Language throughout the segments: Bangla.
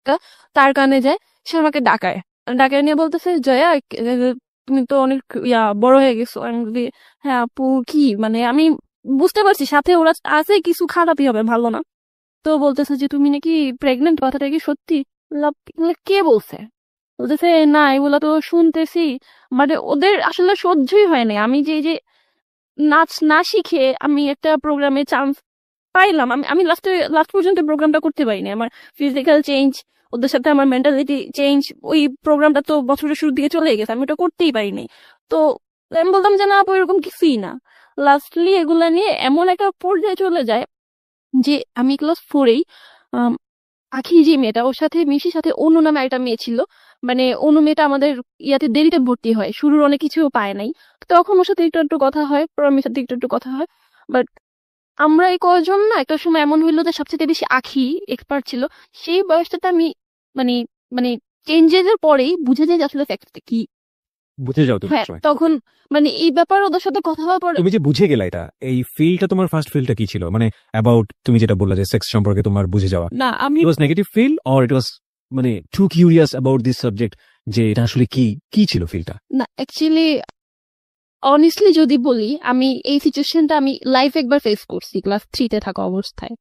একটা, তার কানে যায়, সে আমাকে ডাকায় নিয়ে বলতেছে, জয়া তুমি তো অনেক বড় হয়ে গেছো। আমি বলি, হ্যাঁ আপু কি, মানে আমি বুঝতে পারছি সাথে ওরা আছে কিছু খারাপই হবে, ভালো না। তো বলতেছে যে তুমি নাকি প্রেগনেন্ট, কথাটা কি সত্যি? কে বলছে? বলতেছে না এগুলা তো শুনতেছি। মানে ওদের আসলে সহ্যই হয় না আমি যে নাচ না শিখে আমি একটা প্রোগ্রামে চান্স পাইলাম, আমি লাস্ট পর্যন্ত প্রোগ্রামটা করতে পারিনি। আমার ফিজিক্যাল চেঞ্জ, ওদের সাথে আমার মেন্টালিটি চেঞ্জ, ওই প্রোগ্রামটা তো বছরের শুরু দিকে চলে গেছে, আমি ওটা করতেই পারিনি। তো আমি বলতাম যে না আপু এরকম কিছুই না। লাস্টলি এগুলা নিয়ে এমন একটা পর্যায়ে চলে যায় যে আমি ক্লাস 4-এই আখি যে মেয়েটা, ওর সাথে মিশির সাথে অনু নামে একটা মেয়ে ছিল। মানে অনু মেয়েটা আমাদের ইয়াতে দেরিতে ভর্তি হয়, শুরুর অনেক কিছু পায় নাই, তখন ওর সাথে একটু একটু কথা হয়, প্রমির সাথে একটু একটু কথা হয়। বাট আমরা এই কয়জন না একটা সময় এমন হইলো যে সবচেয়ে বেশি আখি এক্সপার্ট ছিল। সেই বয়সটাতে আমি মানে মানে চেঞ্জেস এর পরেই বুঝে যাই যে আসলে ফ্যাক্টটা কি। বুঝে যাও তুমি হ্যাঁ সময়। তখন মানে এই ব্যাপার ওদের সাথে কথা হওয়ার পর তুমি যে বুঝে গেলা, এটা এই ফিলটা তোমার ফার্স্ট ফিলটা কি ছিল? মানে অ্যাবাউট তুমি যেটা বললা যে সেক্স সম্পর্কে তোমার বুঝে যাওয়া, না আমি it was negative feel or it was মানে too curious about this subject, যে এটা আসলে কি ছিল ফিলটা? না অ্যাকচুয়ালি অনেস্টলি যদি বলি, আমি এই সিচুয়েশনটা আমি লাইফ একবার ফেস করছি ক্লাস 3-তে থাকা অবস্থায়।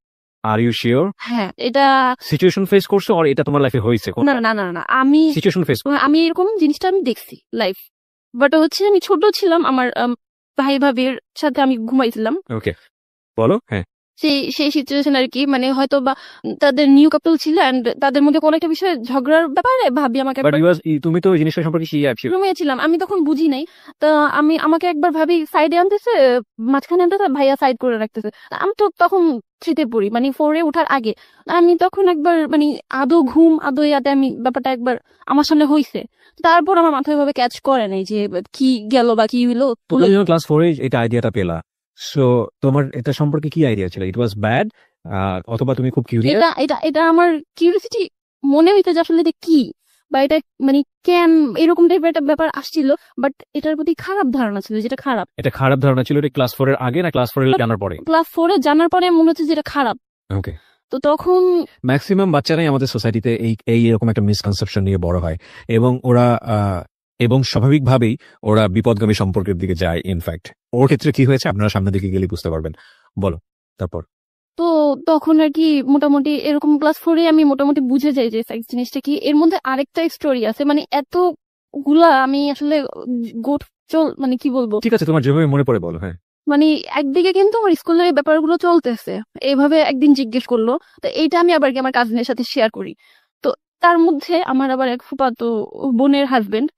Are you sure? হ্যাঁ এটা সিচুয়েশন ফেস করছো আর এটা তোমার লাইফে হয়েছে? না না না না না, আমি সিচুয়েশন ফেস। আমি এরকম জিনিসটা আমি দেখছি লাইফ, বাট হচ্ছে আমি ছোট ছিলাম, আমার ভাই ভাবির সাথে আমি ঘুমাইছিলাম। ওকে, বলো। হ্যাঁ, সেই সেই সিচুয়েশন আর কি, মানে হয়তো বা তাদের নিউ কাপল ছিল এন্ড তাদের মধ্যে কোনো একটা বিষয়ে ঝগড়ার ব্যাপারে ভাবি আমাকে বাট তুমি তো এই জিনিসটা সম্পর্কে রুমে ছিলাম, আমি তখন বুঝি নাই। তো আমাকে একবার ভাবি সাইডে আনতেছে, মাঝখানে আনতেছে, ভাইয়া সাইড করে রাখতেছে। আমি তো তখন 3-তে পড়ি, মানে 4-এ ওঠার আগে। আমি তখন একবার মানে আদৌ ঘুম আদৌ ইয়াতে আমি ব্যাপারটা একবার আমার সামনে হইছে। তারপর আমার মাথায় ভাবে ক্যাচ করে নাই যে কি গেল বা কি হইলো। তুমি যখন ক্লাস 4-এ এটা আইডিয়াটা পেলা, সো তোমার এটা সম্পর্কে কি আইডিয়া ছিল? ইট ওয়াজ ব্যাড অথবা তুমি খুব কিউরিয়াস? এটা এটা এটা আমার কিউরিওসিটি মনে হইতে যে আসলে এটা কি, বা এটা মানে কেন এরকম টাইপের একটা ব্যাপার আসছিল। বাট এটার প্রতি খারাপ ধারণা ছিল, যেটা খারাপ। এটা খারাপ ধারণা ছিল? এটা ক্লাস 4-এর আগে না ক্লাস 4-এর জানার পরে? ক্লাস 4-এ জানার পরে মনে হচ্ছে যেটা খারাপ। ওকে। তো তখন ম্যাক্সিমাম বাচ্চারাই আমাদের সোসাইটিতে এই এরকম একটা মিসকনসেপশন নিয়ে বড় হয়, এবং ওরা এবং স্বাভাবিকভাবেই ওরা বিপদগামী সম্পর্কের দিকে যায়। ইনফ্যাক্ট ওর ক্ষেত্রে কি হয়েছে আপনারা সামনের দিকে গেলে বুঝতে পারবেন। বলো তারপর। তো তখন আর কি মোটামুটি এরকম ক্লাস 4-এ আমি মোটামুটি বুঝে যাই যে সেক্স জিনিসটা কি। এর মধ্যে আরেকটা স্টোরি আছে, মানে এতগুলা আমি আসলে গোট মানে কি বলবো, ঠিক আছে, তোমার যেভাবে মনে পড়ে বলো। হ্যাঁ, মানে একদিকে কিন্তু আমার স্কুলের ব্যাপারগুলো চলতেছে, এইভাবে একদিন জিজ্ঞেস করলো, তো এইটা আমি আবার কি আমার কাজিনের সাথে শেয়ার করি। তো তার মধ্যে আমার আবার এক ফুফাতো বোনের হাজবেন্ড,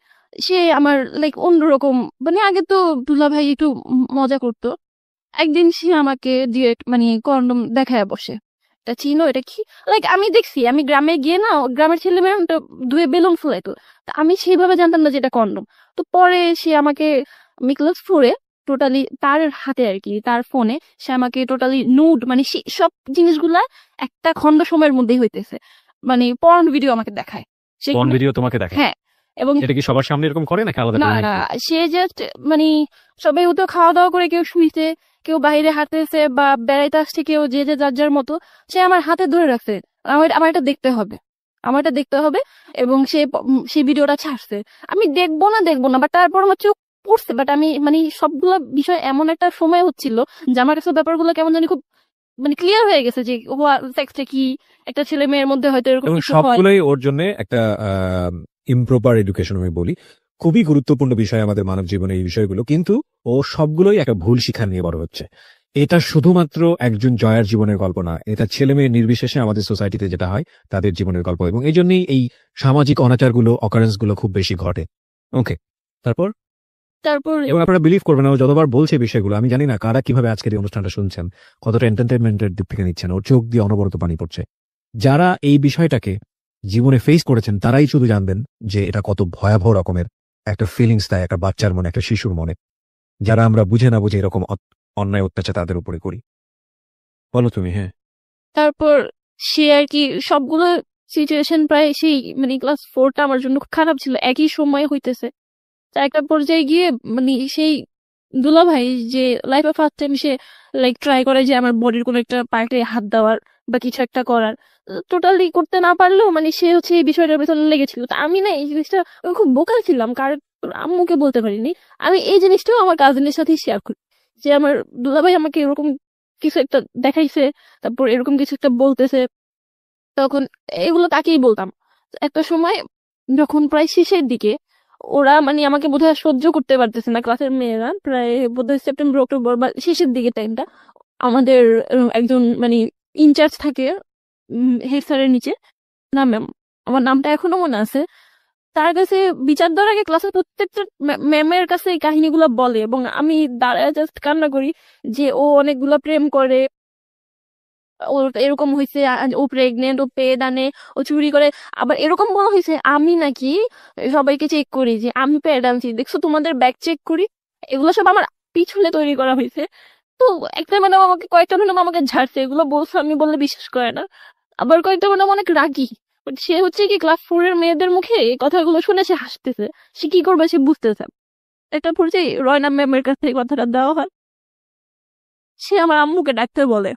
সে আমার লাইক অন্যরকম, মানে আগে তো দুলা ভাই একটু মজা করতো, একদিন সে আমাকে দিয়ে মানে কন্ডম দেখায় বসে, এটা চিনো এটা কি। লাইক আমি দেখছি, আমি গ্রামে গিয়ে না গ্রামের ছেলে মেয়ে ধুয়ে বেলুন ফুলাইতো, তা আমি সেইভাবে জানতাম না যে এটা কন্ডম। তো পরে সে আমাকে আমি ক্লাস 4-এ টোটালি তার হাতে আর কি, তার ফোনে সে আমাকে টোটালি নুড, মানে সব জিনিসগুলা একটা খন্ড সময়ের মধ্যেই হইতেছে, মানে পর্ন ভিডিও আমাকে দেখায়। কোন ভিডিও তোমাকে দেখে? হ্যাঁ, এবং এটা কি সবার সামনে এরকম করে নাকি আলাদা না করে? না, সে জাস্ট মানে সবাই তো খাওয়া দাওয়া করে কেউ শুইছে, কেউ বাইরে হাঁটতেছে বা বেড়াইতে আসছে, কেউ যে যে যার যার মতো, সে আমার হাতে ধরে রাখছে, আমার এটা দেখতে হবে, আমার এটা দেখতে হবে। এবং সে ভিডিওটা ছাড়ছে, আমি দেখবো না, বাট তারপর আমার চোখ পড়ছে। বাট আমি মানে সবগুলো বিষয় এমন একটা সময় হচ্ছিল যে আমার কাছে ব্যাপারগুলো কেমন জানি খুব মানে ক্লিয়ার হয়ে গেছে যে সেক্সটা কি, একটা ছেলে মেয়ের মধ্যে হয়তো এরকম এবং কিছু হয়। সবগুলোই ওর জন্য একটা ইমপ্রপার এডুকেশন আমি বলি। খুবই গুরুত্বপূর্ণ বিষয় আমাদের মানব জীবনে এই বিষয়গুলো, কিন্তু ও সবগুলোই একটা ভুল শিক্ষা নিয়ে বড় হচ্ছে। এটা শুধুমাত্র একজন জয়ার জীবনের গল্প না, এটা ছেলে মেয়ে নির্বিশেষে আমাদের সোসাইটিতে যেটা হয় তাদের জীবনের গল্প, এবং এই জন্যই এই সামাজিক অনাচারগুলো, অকারেন্স গুলো খুব বেশি ঘটে। ওকে, তারপর এবং আপনারা বিলিভ করবেন না, ও যতবার বলছে বিষয়গুলো, আমি জানি না কারা কিভাবে আজকের এই অনুষ্ঠানটা শুনছেন, কতটা এন্টারটেনমেন্টের দিক থেকে নিচ্ছেন, ওর চোখ দিয়ে অনবরত পানি পড়ছে। যারা এই বিষয়টাকে জীবনে ফেস করেছেন তারাই শুধু জানবেন যে এটা কত ভয়াবহ রকমের একটা ফিলিংস দেয় একটা বাচ্চার মনে, একটা শিশুর মনে, যারা আমরা বুঝে না বুঝে এরকম অন্যায় অত্যাচার তাদের উপরে করি। বলো তুমি। হ্যাঁ, তারপর সে আর কি সবগুলো সিচুয়েশন প্রায় সেই মানে ক্লাস 4টা আমার জন্য খুব খারাপ ছিল, একই সময় হইতেছে। তা একটা পর্যায়ে গিয়ে মানে সেই দুলা ভাই যে লাইফে ফার্স্ট টাইম সে লাইক ট্রাই করে যে আমার বডির কোনো একটা পার্টে হাত দেওয়ার, বা কিছু একটা করার, টোটালি করতে না পারলেও মানে সে হচ্ছে এই বিষয়টার পেছনে লেগেছিল। তো আমি না এই জিনিসটা আমি খুব বোকা ছিলাম, কারণ আম্মুকে বলতে পারিনি। আমি এই জিনিসটাও আমার কাজিনের সাথে শেয়ার করি যে আমার দুলাভাই আমাকে এরকম কিছু একটা দেখাইছে, তারপর এরকম কিছু একটা বলতেছে, তখন এগুলো তাকেই বলতাম। একটা সময় যখন প্রায় শেষের দিকে ওরা মানে আমাকে বোধহয় সহ্য করতে পারতেছে না, ক্লাসের মেয়েরা, প্রায় বোধহয় সেপ্টেম্বর অক্টোবর বা শেষের দিকে টাইমটা, আমাদের একজন মানে ইনচার্জ থাকে হেড স্যারের নিচে, না ম্যাম, আমার নামটা এখনো মনে আছে, তার কাছে বিচার দেওয়ার আগে ক্লাসের প্রত্যেকটা ম্যামের কাছে এই কাহিনীগুলো বলে, এবং আমি দাঁড়ায় জাস্ট কান্না করি যে ও অনেকগুলা প্রেম করে, ওর এরকম হয়েছে, ও প্রেগনেন্ট, ও পেট আনে, ও চুরি করে। আবার এরকম বলা হয়েছে আমি নাকি সবাইকে চেক করি যে আমি প্যাড আনছি, দেখছো তোমাদের ব্যাগ চেক করি। এগুলো সব আমার পিছনে তৈরি করা হয়েছে। তো একটা ম্যাডাম আমাকে, কয়েকটা ম্যাডাম আমাকে ঝাড়ছে, এগুলো বলছে আমি বললে বিশ্বাস করে না। আবার কয়েকটা ম্যাডাম অনেক রাগী, বাট সে হচ্ছে কি ক্লাস 4 এর মেয়েদের মুখে এই কথাগুলো শুনে সে হাসতেছে, সে কি করবে সে বুঝতেছে। একটা পর্যায়ে রয়না ম্যামের কাছে এই কথাটা দেওয়া হয়, সে আমার আম্মুকে ডাকতে বলে।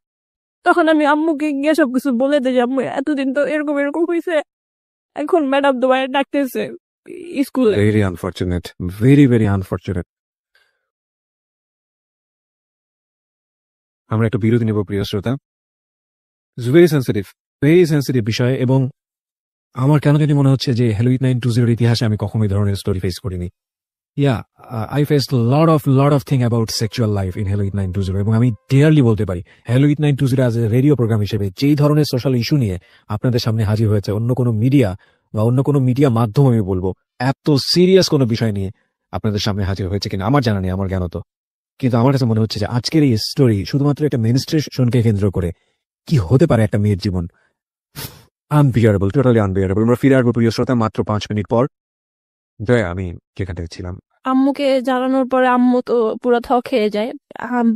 তখন আমি আম্মুকে গিয়ে সবকিছু বলে দিই যে আম্মু এতদিন তো এরকম এরকম হয়েছে, এখন ম্যাডাম তোমায় ডাকতেছে স্কুলে। Very unfortunate, very very unfortunate. আমরা একটা বিরতি নেব প্রিয় শ্রোতা। ভেরি সেন্সিটিভ বিষয়, এবং আমার কেন জানি মনে হচ্ছে যে হ্যালোইড 920 ইতিহাসে আমি কখনো এই ধরনের স্টোরি ফেস করিনি। I faced lot of thing about sexual life in Hello 920, এবং আমি ডেয়ারলি বলতে পারি Hello 920 as a radio program হিসেবে যেই ধরনের সোশ্যাল ইস্যু নিয়ে আপনাদের সামনে হাজির হয়েছে, অন্য কোনো মিডিয়া বা অন্য কোনো মিডিয়া মাধ্যম আমি বলবো এত সিরিয়াস কোনো বিষয় নিয়ে আপনাদের সামনে হাজির হয়েছে কিনা আমার জানা নেই, আমার জ্ঞান তো। কিন্তু আমার কাছে মনে হচ্ছে যে আজকের এই স্টোরি শুধুমাত্র একটা মেনস্ট্রেশনকে কেন্দ্র করে কি হতে পারে একটা মেয়ের জীবন, আনবিয়ারেবল, টোটালি আনবিয়ারেবল। আমরা ফিরে আসবো প্রিয় শ্রোতা মাত্র 5 মিনিট পর। জয়, আমি যেখান থেকে ছিলাম। আম্মুকে জানানোর পরে আম্মু তো পুরো খেয়ে যায়।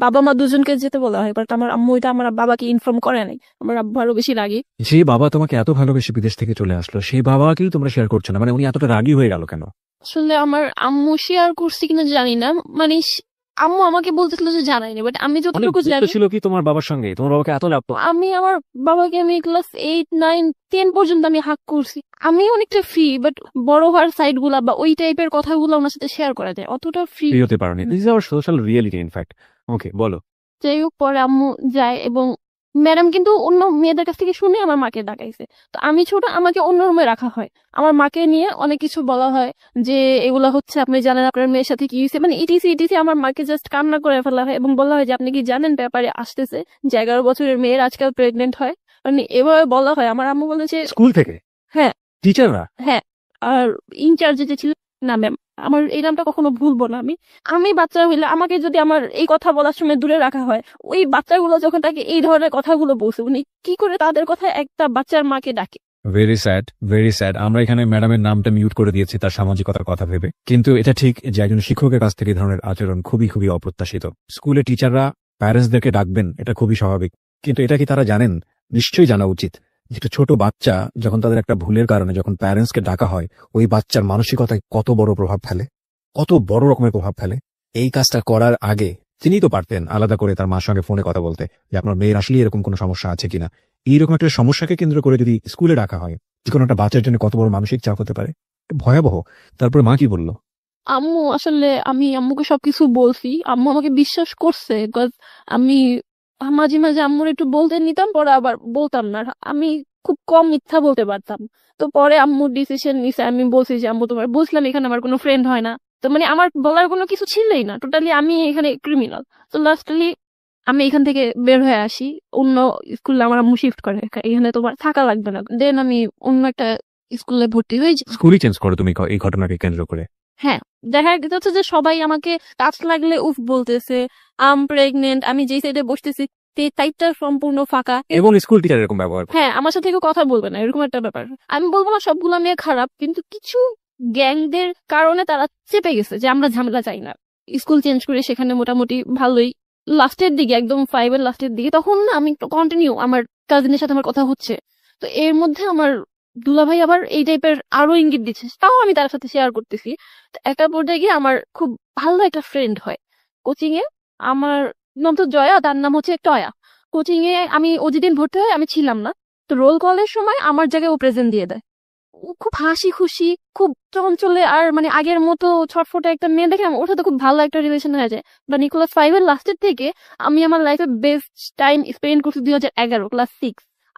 বাবা মা দুজনকে যেতে বলা হয়, বাট আমার আম্মু এটা আমার বাবাকে ইনফর্ম করে নাই। আমার আব্বু আরো বেশি রাগী। যে বাবা তোমাকে এত ভালোবেসে বিদেশ থেকে চলে আসলো, সেই বাবাকেই তোমরা শেয়ার করছো না, মানে উনি এতটা রাগী হয়ে গেল কেন? আসলে আমার আম্মু শেয়ার করছে কিনা জানি না, মানে আম্মু আমাকে বলতেছিল যে জানাইনি, বাট আমি অনেক যতটুকু যুক্ত জানি, ছিল কি তোমার বাবার সঙ্গে? তোমার বাবাকে এত লাগতো? আমি আমার বাবাকে আমি ক্লাস 8, 9, 10 পর্যন্ত আমি হাক করছি। আমি অনেকটা ফ্রি, বাট বড় হওয়ার সাইড গুলা বা ওই টাইপের কথাগুলো ওনার সাথে শেয়ার করা যায়, অতটা ফ্রি ফ্রি হতে পারোনি। This is our social reality in fact. Okay, বলো। যাই হোক, পরে আম্মু যায় এবং ম্যাডাম কিন্তু অন্য মেয়েদের কাছ থেকে শুনে আমার মাকে ডাকাইছে। তো আমি ছোট, আমাকে অন্য রুমে রাখা হয়, আমার মাকে নিয়ে অনেক কিছু বলা হয় যে এগুলা হচ্ছে আপনি জানেন আপনার মেয়ের সাথে কি হয়েছে, মানে ইটিসি ইটিসি। আমার মাকে জাস্ট কান্না করে ফেলা হয় এবং বলা হয় যে আপনি কি জানেন পেপারে আসতেছে যে 11 বছরের মেয়ের আজকাল প্রেগনেন্ট হয়, মানে এভাবে বলা হয়। আমার আম্মু বলেছে স্কুল থেকে? হ্যাঁ। টিচাররা? হ্যাঁ। আর ইনচার্জ যে ছিল, না ম্যাম, আমার এই নামটা কখনো ভুলবো না। আমি বাচ্চা হইলে আমাকে যদি আমার এই কথা বলার সময় দূরে রাখা হয়, ওই বাচ্চাগুলো যখন তাকে এই ধরনের কথাগুলো বলছে, উনি কি করে তাদের কথা একটা বাচ্চার মাকে ডাকে? Very sad, very sad. আমরা এখানে ম্যাডামের নামটা মিউট করে দিয়েছি তার সামাজিকতার কথা ভেবে, কিন্তু এটা ঠিক যে একজন শিক্ষকের কাছ থেকে এই ধরনের আচরণ খুবই খুবই অপ্রত্যাশিত। স্কুলে টিচাররা প্যারেন্টসদেরকে ডাকবেন, এটা খুবই স্বাভাবিক, কিন্তু এটা কি তারা জানেন? নিশ্চয়ই জানা উচিত যে একটা ছোট বাচ্চা যখন তাদের একটা ভুলের কারণে যখন প্যারেন্টসকে ডাকা হয়, ওই বাচ্চার মানসিকতায় কত বড় প্রভাব ফেলে, কত বড় রকমের প্রভাব ফেলে। এই কাজটা করার আগে তিনি তো পারতেন আলাদা করে তার মার সঙ্গে ফোনে কথা বলতে যে আপনার মেয়ের আসলে এরকম কোনো সমস্যা আছে কিনা। এইরকম একটা সমস্যাকে কেন্দ্র করে যদি স্কুলে ডাকা হয়, যে কোনো একটা বাচ্চার জন্য কত বড় মানসিক চাপ হতে পারে, ভয়াবহ। তারপরে মা কি বললো? আম্মু আসলে, আমি আম্মুকে সবকিছু বলছি, আম্মু আমাকে বিশ্বাস করছে, বিকজ আমি মাঝে মাঝে আম্মুর একটু বলতে নিতাম, পরে আবার বলতাম না। আমি খুব কম মিথ্যা বলতে পারতাম। তো পরে আম্মু ডিসিশন নিছে, আমি বলছি যে আম্মু তোমার বুঝলাম এখানে আমার কোনো ফ্রেন্ড হয় না, তো মানে আমার বলার কোনো কিছু ছিলই না, টোটালি আমি এখানে ক্রিমিনাল। তো লাস্টলি আমি এখান থেকে বের হয়ে আসি, অন্য স্কুলে আমার আম্মু শিফট করে, এখানে তোমার থাকা লাগবে না। দেন আমি অন্য একটা স্কুলে ভর্তি হয়ে যাই। স্কুলই চেঞ্জ করো তুমি এই ঘটনাকে কেন্দ্র করে? হ্যাঁ, দেখা যাচ্ছে যে সবাই আমাকে টাচ লাগলে উফ বলতেছে, আম প্রেগনেন্ট, আমি যেই সাইডে বসতেছি সাইডটা সম্পূর্ণ ফাঁকা, এবং স্কুল টিচার এরকম ব্যবহার করে। হ্যাঁ, আমার সাথে কেউ কথা বলবে না, এরকম একটা ব্যাপার। আমি বলবো না সবগুলো মেয়ে খারাপ, কিন্তু কিছু গ্যাংদের কারণে তারা চেপে গেছে যে আমরা ঝামেলা চাই না। স্কুল চেঞ্জ করে সেখানে মোটামুটি ভালোই, লাস্টের দিকে একদম 5 এর লাস্টের দিকে, তখন না আমি কন্টিনিউ আমার কাজিনের সাথে আমার কথা হচ্ছে। তো এর মধ্যে আমার দুলাভাই আবার এই টাইপের আরো ইঙ্গিত দিচ্ছে, তাও আমি তার সাথে শেয়ার করতেছি। তো একটা পর্যায়ে গিয়ে আমার খুব ভালো একটা ফ্রেন্ড হয় কোচিং এ, আমার নাম তো জয়া, তার নাম হচ্ছে টয়া। কোচিং এ আমি ও যেদিন ভর্তি হয় আমি ছিলাম না, তো রোল কলের সময় আমার জায়গায় ও প্রেজেন্ট দিয়ে দেয়। ও খুব হাসি খুশি, খুব চঞ্চলে, আর মানে আগের মতো ছটফটে একটা মেয়ে দেখে ওর সাথে খুব ভালো একটা রিলেশন হয়ে যায়। বা নিকোলাস 5 এর লাস্টের থেকে আমি আমার লাইফে বেস্ট টাইম স্পেন্ড করছি 2011 ক্লাস 6।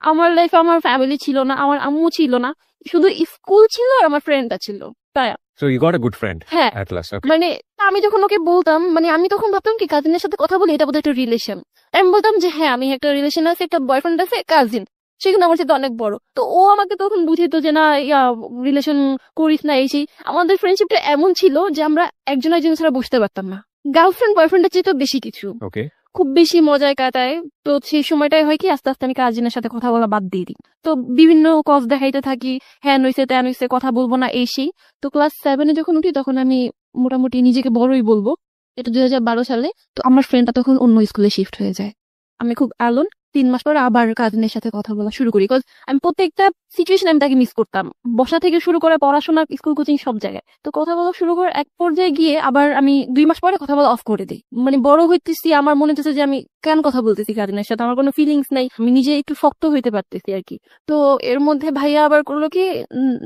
আমার লাইফে আমার ফ্যামিলি ছিল না, আমার আম্মু ছিল না, শুধু স্কুল ছিল আর আমার ফ্রেন্ডটা ছিল, তাই। So you got a good friend হ্যাঁ, অ্যাট লাস্ট। ওকে। মানে আমি যখন ওকে বলতাম, মানে আমি তখন ভাবতাম কি কাজিনের সাথে কথা বলি এটা বোধহয় একটা রিলেশন। আমি বলতাম যে হ্যাঁ আমি একটা রিলেশন আছে, একটা বয়ফ্রেন্ড আছে, কাজিন, সে কিন্তু আমার সাথে অনেক বড়। তো ও আমাকে তখন বুঝিত যে না ইয়া রিলেশন করিস না, এই সেই। আমাদের ফ্রেন্ডশিপটা এমন ছিল যে আমরা একজন একজনের ছাড়া বুঝতে পারতাম না। গার্লফ্রেন্ড বয়ফ্রেন্ডের চেয়ে তো বেশি কিছু, ওকে। খুব বেশি মজায় কাটায়। তো সেই সময়টাই হয় কি আস্তে আস্তে আমি কাজিনের সাথে কথা বলা বাদ দিয়ে দিই। তো বিভিন্ন কজ দেখাইতে থাকি, হ্যাঁ নইছে ত্যান হইছে, কথা বলবো না, এই সেই। তো ক্লাস 7 যখন উঠি তখন আমি মোটামুটি নিজেকে বড়ই বলবো, এটা 2012 সালে। তো আমার ফ্রেন্ডটা তখন অন্য স্কুলে শিফট হয়ে যায়, আমি খুব অ্যালোন। 3 মাস পর আবার কাজিনের সাথে কথা বলা শুরু করি, বিকজ আমি প্রত্যেকটা সিচুয়েশন আমি তাকে মিস করতাম, বসা থেকে শুরু করে পড়াশোনা, স্কুল, কোচিং, সব জায়গায়। তো কথা বলা শুরু করে এক পর্যায়ে গিয়ে আবার আমি 2 মাস পরে কথা বলা অফ করে দিই। মানে বড় হইতেছি, আমার মনে হচ্ছে যে আমি কেন কথা বলতেছি কাজিনের সাথে, আমার কোনো ফিলিংস নাই, আমি নিজে একটু শক্ত হইতে পারতেছি আর কি। তো এর মধ্যে ভাইয়া আবার করলো কি,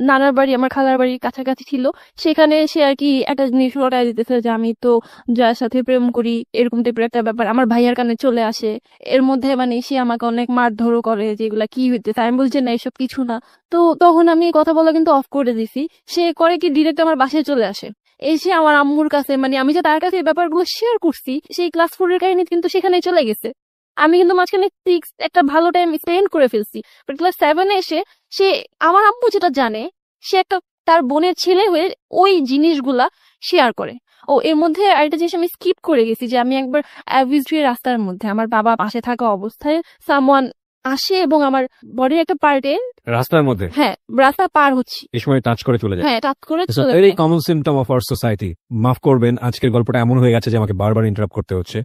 নানার বাড়ি আমার খালার বাড়ির কাছাকাছি ছিল, সেখানে সে আর কি একটা জিনিস ঘটায় দিতেছে যে আমি তো যার সাথে প্রেম করি, এরকম টাইপের একটা ব্যাপার আমার ভাইয়ার কানে চলে আসে। এর মধ্যে মানে সে আমাকে অনেক মারধরও করে, যে এগুলা কি হইতেছে। আমি বলছি না এসব কিছু না। তো তখন আমি কথা বলা কিন্তু অফ করে দিছি। সে করে কি ডিরেক্ট আমার বাসায় চলে আসে, এসে আমার আম্মুর কাছে, মানে আমি যে তার কাছে এই ব্যাপারগুলো শেয়ার করছি, সেই ক্লাস 4 এর কাহিনী কিন্তু সেখানে চলে গেছে। আমি কিন্তু মাঝখানে 6 একটা ভালো টাইম স্পেন্ড করে ফেলছি, বাট ক্লাস 7 এসে সে, আমার আম্মু যেটা জানে, সে একটা তার বোনের ছেলে হয়ে ওই জিনিসগুলা শেয়ার করে। ও এর মধ্যে আরেকটা জিনিস আমি স্কিপ করে গেছি, যে আমি একবার অ্যাভিস্ট্রির রাস্তার মধ্যে আমার বাবা পাশে থাকা অবস্থায় সামওয়ান আসে এবং আমার বডির একটা পার্টে, রাস্তার মধ্যে, হ্যাঁ রাস্তা পার হচ্ছি, এই সময় টাচ করে চলে যায়। হ্যাঁ টাচ করে It's a চলে very যায়। common symptom of our society. মাফ করবেন, আজকের গল্পটা এমন হয়ে গেছে যে আমাকে বারবার ইন্টারাপ্ট করতে হচ্ছে।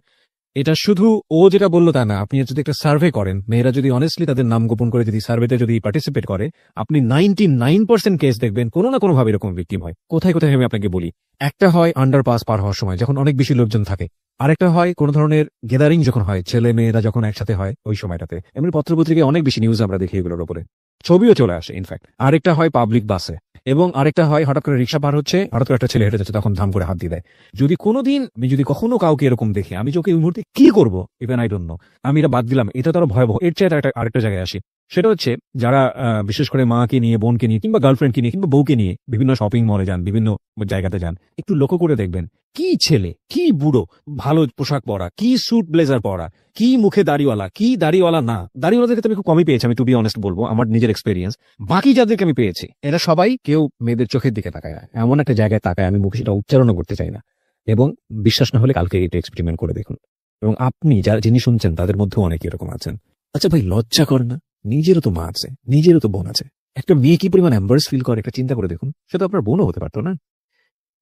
এটা শুধু ও যেটা বললো তা না, আপনি যদি একটা সার্ভে করেন, মেয়েরা যদি অনেস্টলি তাদের নাম গোপন করে যদি সার্ভেতে যদি পার্টিসিপেট করে, আপনি 99% কেস দেখবেন কোনো না কোনো ভাবে এরকম ভিকটিম হয়। কোথায় কোথায় আমি আপনাকে বলি, একটা হয় আন্ডারপাস পার হওয়ার সময় যখন অনেক বেশি লোকজন থাকে, আরেকটা হয় কোনো ধরনের গ্যাদারিং যখন হয়, ছেলে মেয়েরা যখন একসাথে হয় ওই সময়টাতে। এমনি পত্রপত্রিকায় অনেক বেশি নিউজ আমরা দেখি এগুলোর উপরে, ছবিও চলে আসে ইনফ্যাক্ট। আরেকটা হয় পাবলিক বাসে, এবং আরেকটা হয় হঠাৎ করে রিক্সা পার হচ্ছে, হঠাৎ করে একটা ছেলে হেঁটে যাচ্ছে, তখন ধাম করে হাত দিয়ে দেয়। যদি কোনোদিন আমি যদি কখনো কাউকে এরকম দেখি, আমি চোখে এই মুহূর্তে কি করবো ইভেন আই ডোন্ট নো। আমি এটা বাদ দিলাম, এটা তো আরো ভয়াবহ। এর চেয়ে আরেকটা জায়গায় আসি, সেটা হচ্ছে যারা বিশেষ করে মাকে নিয়ে, বোনকে নিয়ে, কিংবা গার্লফ্রেন্ডকে নিয়ে, কিংবা বউকে নিয়ে বিভিন্ন শপিং মলে যান, বিভিন্ন জায়গাতে যান, একটু লক্ষ্য করে দেখবেন কি ছেলে, কি বুড়ো, ভালো পোশাক পরা, কি স্যুট ব্লেজার পরা, কি মুখে দাড়িওয়ালা, কি দাড়িওয়ালা না। দাড়িওয়ালাদেরকে তো আমি খুব কমই পেয়েছি, আমি টু বি অনেস্ট বলবো, আমার নিজের এক্সপেরিয়েন্স। বাকি যাদেরকে আমি পেয়েছি এরা সবাই কেউ মেয়েদের চোখের দিকে তাকায় না, এমন একটা জায়গায় তাকায় আমি মুখে সেটা উচ্চারণও করতে চাই না। এবং বিশ্বাস না হলে কালকে এটা এক্সপেরিমেন্ট করে দেখুন, এবং আপনি যারা যিনি শুনছেন তাদের মধ্যেও অনেকে এরকম আছেন। আচ্ছা ভাই, লজ্জা করে না? নিজেরও তো মা আছে, নিজেরও তো বোন আছে। একটা মেয়ে কি পরিমাণ এম্বারেস ফিল করে একটা চিন্তা করে দেখুন। সেটা আপনার বোনও হতে পারতো না?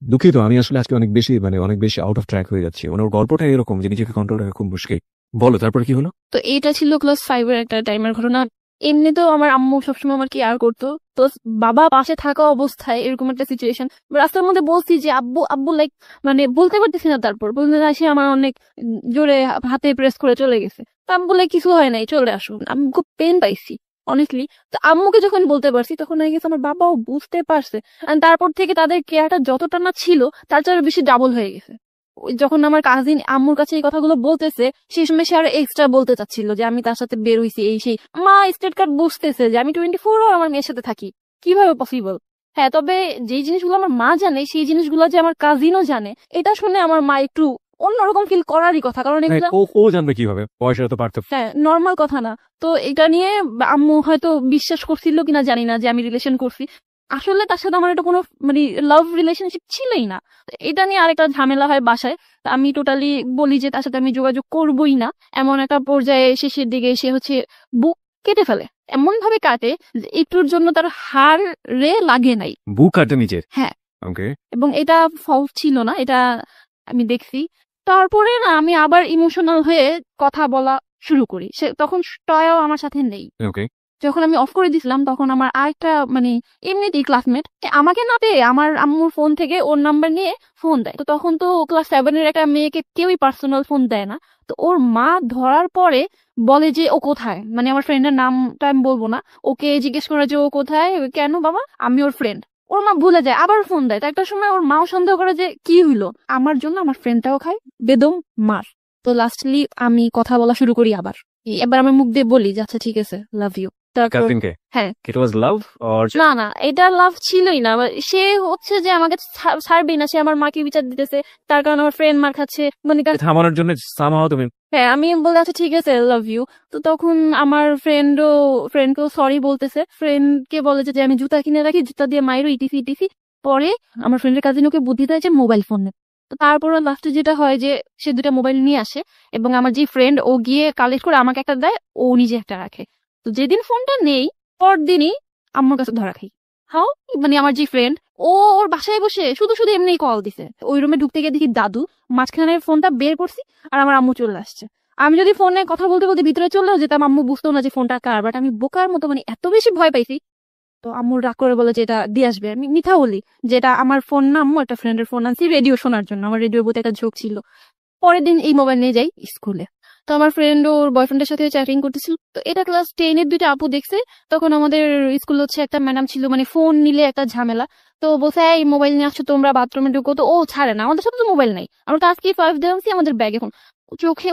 দুঃখিত, আমি আসলে আজকে অনেক বেশি আউট অফ ট্র্যাক হয়ে যাচ্ছি। মানে ওর গল্পটা এরকম যে নিজেকে কন্ট্রোল রাখা খুব মুশকিল। বলো তারপর কি হলো? তো এটা ছিল ক্লাস 5 এর একটা টাইমের ঘটনা। এমনিতেও আমার আম্মু সবসময় আমার কেয়ার করতো, তো বাবা পাশে থাকা অবস্থায় এরকম একটা সিচুয়েশন রাস্তার মধ্যে বলছি যে আব্বু আব্বু, লাইক মানে বলতে পারতেছি না, তারপর বলতে আসে আমার অনেক জোরে হাতে প্রেস করে চলে গেছে। তো আম্মু বলে কিছু হয় নাই, চলে আসো। আমি খুব পেন পাইছি অনেকলি। তো আম্মুকে যখন বলতে পারছি তখন হয়ে গেছে আমার বাবাও বুঝতে পারছে, আর তারপর থেকে তাদের কেয়ারটা যতটা না ছিল তার চেয়ে বেশি ডাবল হয়ে গেছে। যখন আমার কাজিন আম্মুর কাছে এই কথাগুলো বলতেছে, সেই সময় সে আরো এক্সট্রা বলতে চাচ্ছিল যে আমি তার সাথে বের হইছি, এই সেই। মা স্টেট কার্ড বুঝতেছে যে আমি 24 আওয়ার আমার মেয়ের সাথে থাকি, কিভাবে পসিবল। হ্যাঁ, তবে যেই জিনিসগুলো আমার মা জানে সেই জিনিসগুলো যে আমার কাজিনও জানে, এটা শুনে আমার মা একটু অন্যরকম ফিল করারই কথা, কারণ এগুলো ও জানবে কিভাবে? পয়সা তো পারতো। হ্যাঁ নর্মাল কথা না। তো এটা নিয়ে আম্মু হয়তো বিশ্বাস করছিল কিনা জানি না যে আমি রিলেশন করছি। আসলে তার সাথে আমার এটা কোনো মানে লাভ রিলেশনশিপ ছিলই না। এটা নিয়ে আরেকটা ঝামেলা হয় বাসায়। আমি টোটালি বলি যে তার সাথে আমি যোগাযোগ করবই না। এমন একটা পর্যায়ে শেষের দিকে সে হচ্ছে বুক কেটে ফেলে, এমন ভাবে কাটে যে একটুর জন্য তার হাড়ে লাগে নাই। বুক কাটে নিজের? হ্যাঁ। ওকে। এবং এটা ফলস ছিল না, এটা আমি দেখছি। তারপরে না আমি আবার ইমোশনাল হয়ে কথা বলা শুরু করি, সে তখন টয়াও আমার সাথে নেই। ওকে। যখন আমি অফ করে দিছিলাম তখন আমার আরেকটা মানে এমনিতেই ক্লাসমেট আমাকে না পেয়ে আমার আম্মুর ফোন থেকে ওর নাম্বার নিয়ে ফোন দেয়। তো তখন তো ক্লাস 7-এর একটা মেয়েকে কেউই পার্সোনাল ফোন দেয় না। তো ওর মা ধরার পরে বলে যে ও কোথায়, মানে আমার ফ্রেন্ডের নামটা আমি বলবো না, ওকে জিজ্ঞেস করে যে ও কোথায়, কেন বাবা, আমি ওর ফ্রেন্ড। ওর মা ভুলে যায়, আবার ফোন দেয়। তো একটা সময় ওর মাও সন্দেহ করে যে কি হইলো, আমার জন্য আমার ফ্রেন্ডটাও খায় বেদম মার। তো লাস্টলি আমি কথা বলা শুরু করি আবার। এবার আমি মুখ দিয়ে বলি যে আচ্ছা ঠিক আছে, লাভ ইউ। তারপর কাজিনকে হ্যাঁ, ইট ওয়াজ লাভ অর না না, এটা লাভ ছিলই না। সে হচ্ছে যে আমাকে ছাড়বেই না, সে আমার মাকে বিচার দিতেছে, তার কারণে আমার ফ্রেন্ড মার খাচ্ছে, মানে থামানোর জন্য সামহাও তুমি হ্যাঁ আমি বলে আচ্ছা ঠিক আছে লাভ ইউ। তো তখন আমার ফ্রেন্ডকেও সরি বলতেছে, ফ্রেন্ডকে বলে যে আমি জুতা কিনে রাখি, জুতা দিয়ে মাইরো ইটিসি ইটিসি। পরে আমার ফ্রেন্ডের কাজিন ওকে বুদ্ধি দেয় যে মোবাইল ফোন নে। তো তারপরে লাস্টে যেটা হয় যে সে 2টা মোবাইল নিয়ে আসে এবং আমার যে ফ্রেন্ড ও গিয়ে কালেক্ট করে আমাকে একটা দেয়, ও নিজে একটা রাখে। তো যেদিন ফোনটা নেই পরদিনই আম্মুর কাছে ধরা খাই। হাও, মানে আমার যে ফ্রেন্ড ও ওর বাসায় বসে শুধু শুধু এমনি কল দিছে, ওই রুমে ঢুকতে গিয়ে দেখি দাদু, মাঝখানে ফোনটা বের করছি আর আমার আম্মু চলে আসছে। আমি যদি ফোনে কথা বলতে বলতে ভিতরে চলেও যেতাম, আম্মু বুঝতো না যে ফোনটা কার, বাট আমি বোকার মতো মানে এত বেশি ভয় পাইছি। তো আম্মুর রাগ করে বলে যে এটা দিয়ে আসবে। আমি মিথ্যা বলি যেটা আমার ফোন না, আম্মু একটা ফ্রেন্ডের ফোন আনছি রেডিও শোনার জন্য, আমার রেডিওর প্রতি একটা ঝোঁক ছিল। পরের দিন এই মোবাইল নিয়ে যাই স্কুলে। তো আমার ফ্রেন্ড ওর বয়ফ্রেন্ডের সাথে চ্যাটিং করতেছিল। তো এটা ক্লাস 10-এর 2টা আপু দেখছে। তখন আমাদের স্কুল হচ্ছে একটা ম্যাডাম ছিল, মানে ফোন নিলে একটা ঝামেলা। তো বলছে এই মোবাইল নিয়ে আসছো তোমরা, বাথরুমে ঢুকো। তো ও ছাড়ে না, আমাদের সাথে তো মোবাইল নাই, আমরা তো আজকে 5 দিয়ে আনছি আমাদের ব্যাগে ফোন।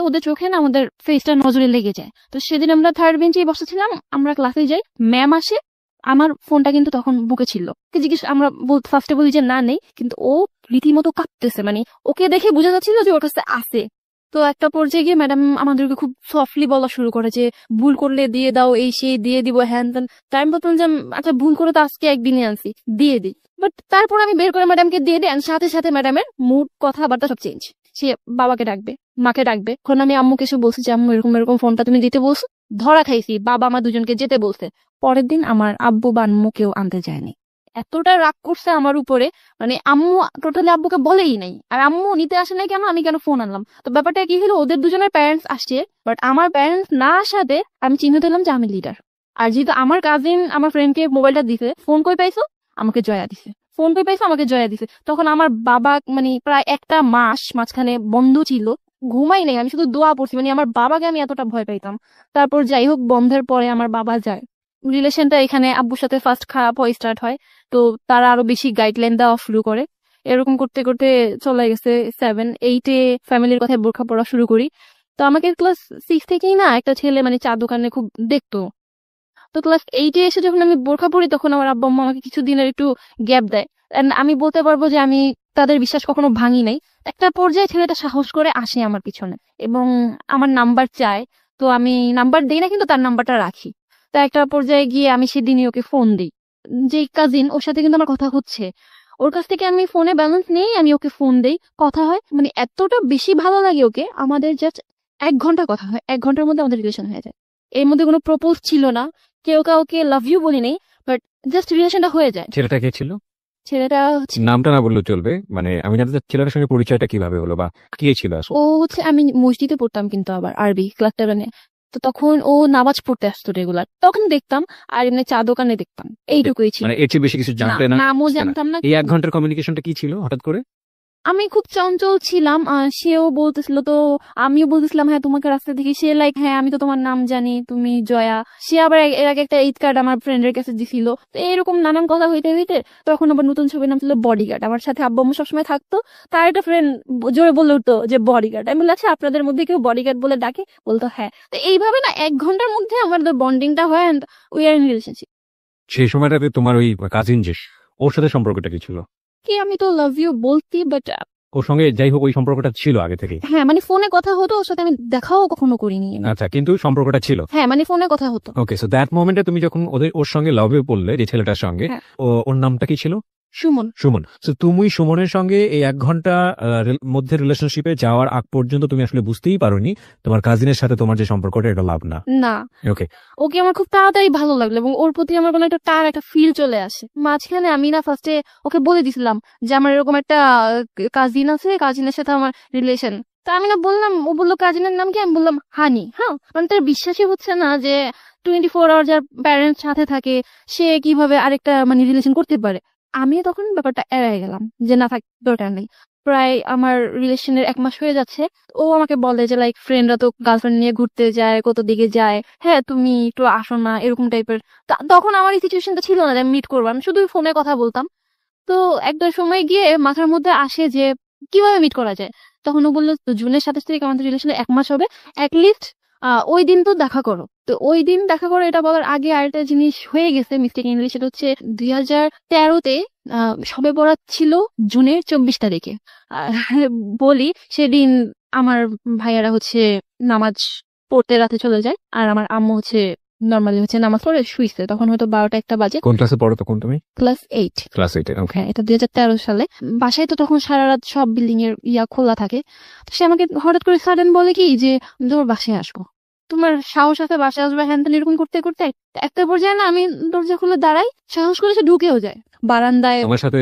ওদের চোখে না আমাদের ফেসটা নজরে লেগে যায়। তো সেদিন আমরা 3rd বেঞ্চে বসেছিলাম, আমরা ক্লাসে যাই, ম্যাম আসে, আমার ফোনটা কিন্তু তখন বুকে ছিল। জিজ্ঞেস আমরা ফার্স্টে বলি যে না নেই, কিন্তু ও রীতিমতো কাঁপতেছে, মানে ওকে দেখে বোঝা যাচ্ছিল যে ওর কাছে আছে। তো একটা পর্যায়ে গিয়ে ম্যাডাম আমাদেরকে খুব সফটলি বলা শুরু করে যে ভুল করলে দিয়ে দাও, এই সেই দিয়ে দিব হ্যান ত্যান। তাই আমি বলতাম যে আচ্ছা ভুল করে তো আজকে একদিনই আনছি, দিয়ে দিই। বাট তারপর আমি বের করে ম্যাডামকে দিয়ে দিই, সাথে সাথে ম্যাডামের মুড কথাবার্তা সব চেঞ্জ। সে বাবাকে ডাকবে, মাকে ডাকবে। এখন আমি আম্মুকে এসে বলছি যে আম্মু এরকম এরকম ফোনটা তুমি দিতে বলছো, ধরা খাইছি, বাবা আমার দুজনকে যেতে বলছে। পরের দিন আমার আব্বু বা আম্মু কেউ আনতে যায়নি। এতটা রাগ করছে আমার উপরে, মানে আম্মু টোটালি আব্বুকে বলেই নাই, আর আম্মু নিতে আসে নাই কেন, আমি কেন ফোন আনলাম। তো ব্যাপারটা কি হলো, ওদের দুজনের প্যারেন্টস আসছে, বাট আমার প্যারেন্টস না আসাতে আমি চিহ্ন দিলাম যে আমি লিডার। আর যেহেতু আমার কাজিন আমার ফ্রেন্ডকে মোবাইলটা দিছে, ফোন কই পাইছো, আমাকে জয়া দিছে, ফোন কই পাইছো, আমাকে জয়া দিছে। তখন আমার বাবা মানে প্রায় একটা মাস মাঝখানে বন্ধ ছিল, ঘুমাই নাই, আমি শুধু দোয়া পড়ছি, মানে আমার বাবাকে আমি এতটা ভয় পাইতাম। তারপর যাই হোক বন্ধের পরে আমার বাবা যায়, রিলেশনটা এখানে আব্বুর সাথে ফার্স্ট খারাপ হয়ে স্টার্ট হয়। তো তারা আরো বেশি গাইডলাইন দেওয়া শুরু করে। এরকম করতে করতে চলে গেছে 7-8-এ ফ্যামিলির কথায় বোরখা পড়া শুরু করি। তো আমাকে ক্লাস 6 থেকেই না একটা ছেলে মানে চা দোকানে খুব দেখতো। তো ক্লাস 8-এ এসে যখন আমি বোরখা পড়ি তখন আমার আব্বা আম্মা আমাকে কিছুদিনের একটু গ্যাপ দেয়। And আমি বলতে পারবো যে আমি তাদের বিশ্বাস কখনো ভাঙি নাই। একটা পর্যায়ে ছেলেটা সাহস করে আসে আমার পিছনে এবং আমার নাম্বার চায়। তো আমি নাম্বার দেই না, কিন্তু তার নাম্বারটা রাখি। তো একটা পর্যায়ে গিয়ে আমি সেদিনই ওকে ফোন দিই, যে কাজিন ওর সাথে কিন্তু আমার কথা হচ্ছে, ওর কাছ থেকে আমি ফোনে ব্যালেন্স নেই, আমি ওকে ফোন দেই, কথা হয়, মানে এতটা বেশি ভালো লাগে ওকে। আমাদের জাস্ট 1 ঘন্টা কথা হয়, 1 ঘন্টার মধ্যে আমাদের রিলেশন হয়ে যায়। এর মধ্যে কোনো প্রপোজ ছিল না, কেউ কাউকে লাভ ইউ বলি নেই, বাট জাস্ট রিলেশনটা হয়ে যায়। ছেলেটা কে ছিল? ছেলেটা হচ্ছে নামটা না বললেও চলবে, মানে আমি জানতে চাই ছেলেটার সঙ্গে পরিচয়টা কিভাবে হলো বা কে ছিল আসলে? ও হচ্ছে আমি মসজিদে পড়তাম কিন্তু আবার আরবি ক্লাস 7-এ। তো তখন ও নামাজ পড়তে আসতো রেগুলার, তখন দেখতাম, আর এমনি চা দোকানে দেখতাম, এইটুকুই ছিল। মানে এর চেয়ে বেশি কিছু জানতে না? নামও জানতাম না। এই 1 ঘন্টার কমিউনিকেশনটা কি ছিল হঠাৎ করে? আমি খুব চঞ্চল ছিলাম, সেও বলতেছিল, তো আমিও বলতেছিলাম হ্যাঁ তোমাকে রাস্তা দেখি। সে লাইক হ্যাঁ আমি তো তোমার নাম জানি, তুমি জয়া। সে আবার এর আগে একটা ঈদ কার্ড আমার ফ্রেন্ডের কাছে দিছিল। তো এরকম নানান কথা হইতে হইতে তখন আবার নতুন ছবির নাম ছিল বডিগার্ড। আমার সাথে আব্বু আম্মু সবসময় থাকতো, তার একটা ফ্রেন্ড জোরে বলে উঠতো যে বডিগার্ড। আমি বললাম আচ্ছা আপনাদের মধ্যে কেউ বডিগার্ড বলে ডাকে? বলতো হ্যাঁ। তো এইভাবে না 1 ঘন্টার মধ্যে আমাদের বন্ডিংটা হয়, and we are in relationship. সেই সময়টাতে তোমার ওই কাজিন যে ওর সাথে সম্পর্কটা কি ছিল? কি আমি তো লাভ ইউ বলতি, বাট ওর সঙ্গে যাই হোক ওই সম্পর্কটা ছিল আগে থেকে? হ্যাঁ মানে ফোনে কথা হতো, ওর সাথে আমি দেখাও কখনো করিনি। আচ্ছা, কিন্তু সম্পর্কটা ছিল? হ্যাঁ মানে ফোনে কথা হতো। ওকে, সো দ্যাট মোমেন্টে তুমি যখন ওর সঙ্গে লাভে পড়লে, যে ছেলেটার সঙ্গে, হ্যাঁ। ওর নামটা কি ছিল? সুমন। সুমন। সো তুমি সুমনের সঙ্গে এই 1 ঘন্টা মধ্যে রিলেশনশিপে যাওয়ার আগ পর্যন্ত তুমি আসলে বুঝতেই পারোনি তোমার কাজিনের সাথে তোমার যে সম্পর্কটা এটা লাভ না? না। ওকে। ওকে আমার খুব তাড়াতাড়ি ভালো লাগলো এবং ওর প্রতি আমার কোনো একটা ফিল চলে আসে। মাঝখানে আমি না ফার্স্টে ওকে বলে দিছিলাম যে আমার এরকম একটা কাজিন আছে, কাজিনের সাথে আমার রিলেশন। তা আমি না বললাম, ও বললো কাজিনের নাম কি? আমি বললাম হানি। হ্যাঁ মানে তার বিশ্বাসই হচ্ছে না যে 24 আওয়ার যার প্যারেন্টস সাথে থাকে সে কিভাবে আরেকটা মানে রিলেশন করতে পারে। আমি তখন ব্যাপারটা এড়াই গেলাম যে না থাক, দরকার নেই। প্রায় আমার রিলেশনের 1 মাস হয়ে যাচ্ছে। ও আমাকে বলে যে লাইক ফ্রেন্ডরা তো গার্লফ্রেন্ড নিয়ে ঘুরতে যায়, কত দিকে যায়, হ্যাঁ তুমি একটু আসো না, এরকম টাইপের। তখন আমার এই সিচুয়েশনটা ছিল না যে আমি মিট করবো, আমি শুধু ফোনে কথা বলতাম। তো একটা সময় গিয়ে মাথার মধ্যে আসে যে কিভাবে মিট করা যায়। তখন ও বললো তো জুনের 27 তারিখ আমাদের রিলেশনে 1 মাস হবে, অ্যাটলিস্ট ওই দিন তো দেখা করো। তো ওই দিন দেখা করো এটা বলার আগে আরেকটা জিনিস হয়ে গেছে মিস্টেক ইংলিশ, সেটা হচ্ছে 2013-তে সবে বরাত ছিল জুনের 24 তারিখে। আর বলি সেদিন আমার ভাইয়ারা হচ্ছে নামাজ পড়তে রাতে চলে যায়, আর আমার আম্মু হচ্ছে নর্মালি হচ্ছে নামাজ পড়ে শুইছে, তখন হয়তো 12টা-1টা বাজে। কোন ক্লাসে পড়ো তখন তুমি? ক্লাস 8। ক্লাস 8 এ। ওকে। হ্যাঁ, এটা 2013 সালে। বাসায় তো তখন সারা রাত সব বিল্ডিং এর খোলা থাকে। তো সে আমাকে হঠাৎ করে সাডেন বলে কি যে তোর বাসায় আসবো, তোমার সাহস আছে বাসায় আসবে, হ্যান ত্যান এরকম করতে করতে একটা পর্যায়ে না আমি দরজা খুলে দাঁড়াই, সাহস করে সে ঢুকেও যায় বারান্দায়। আমার সাথে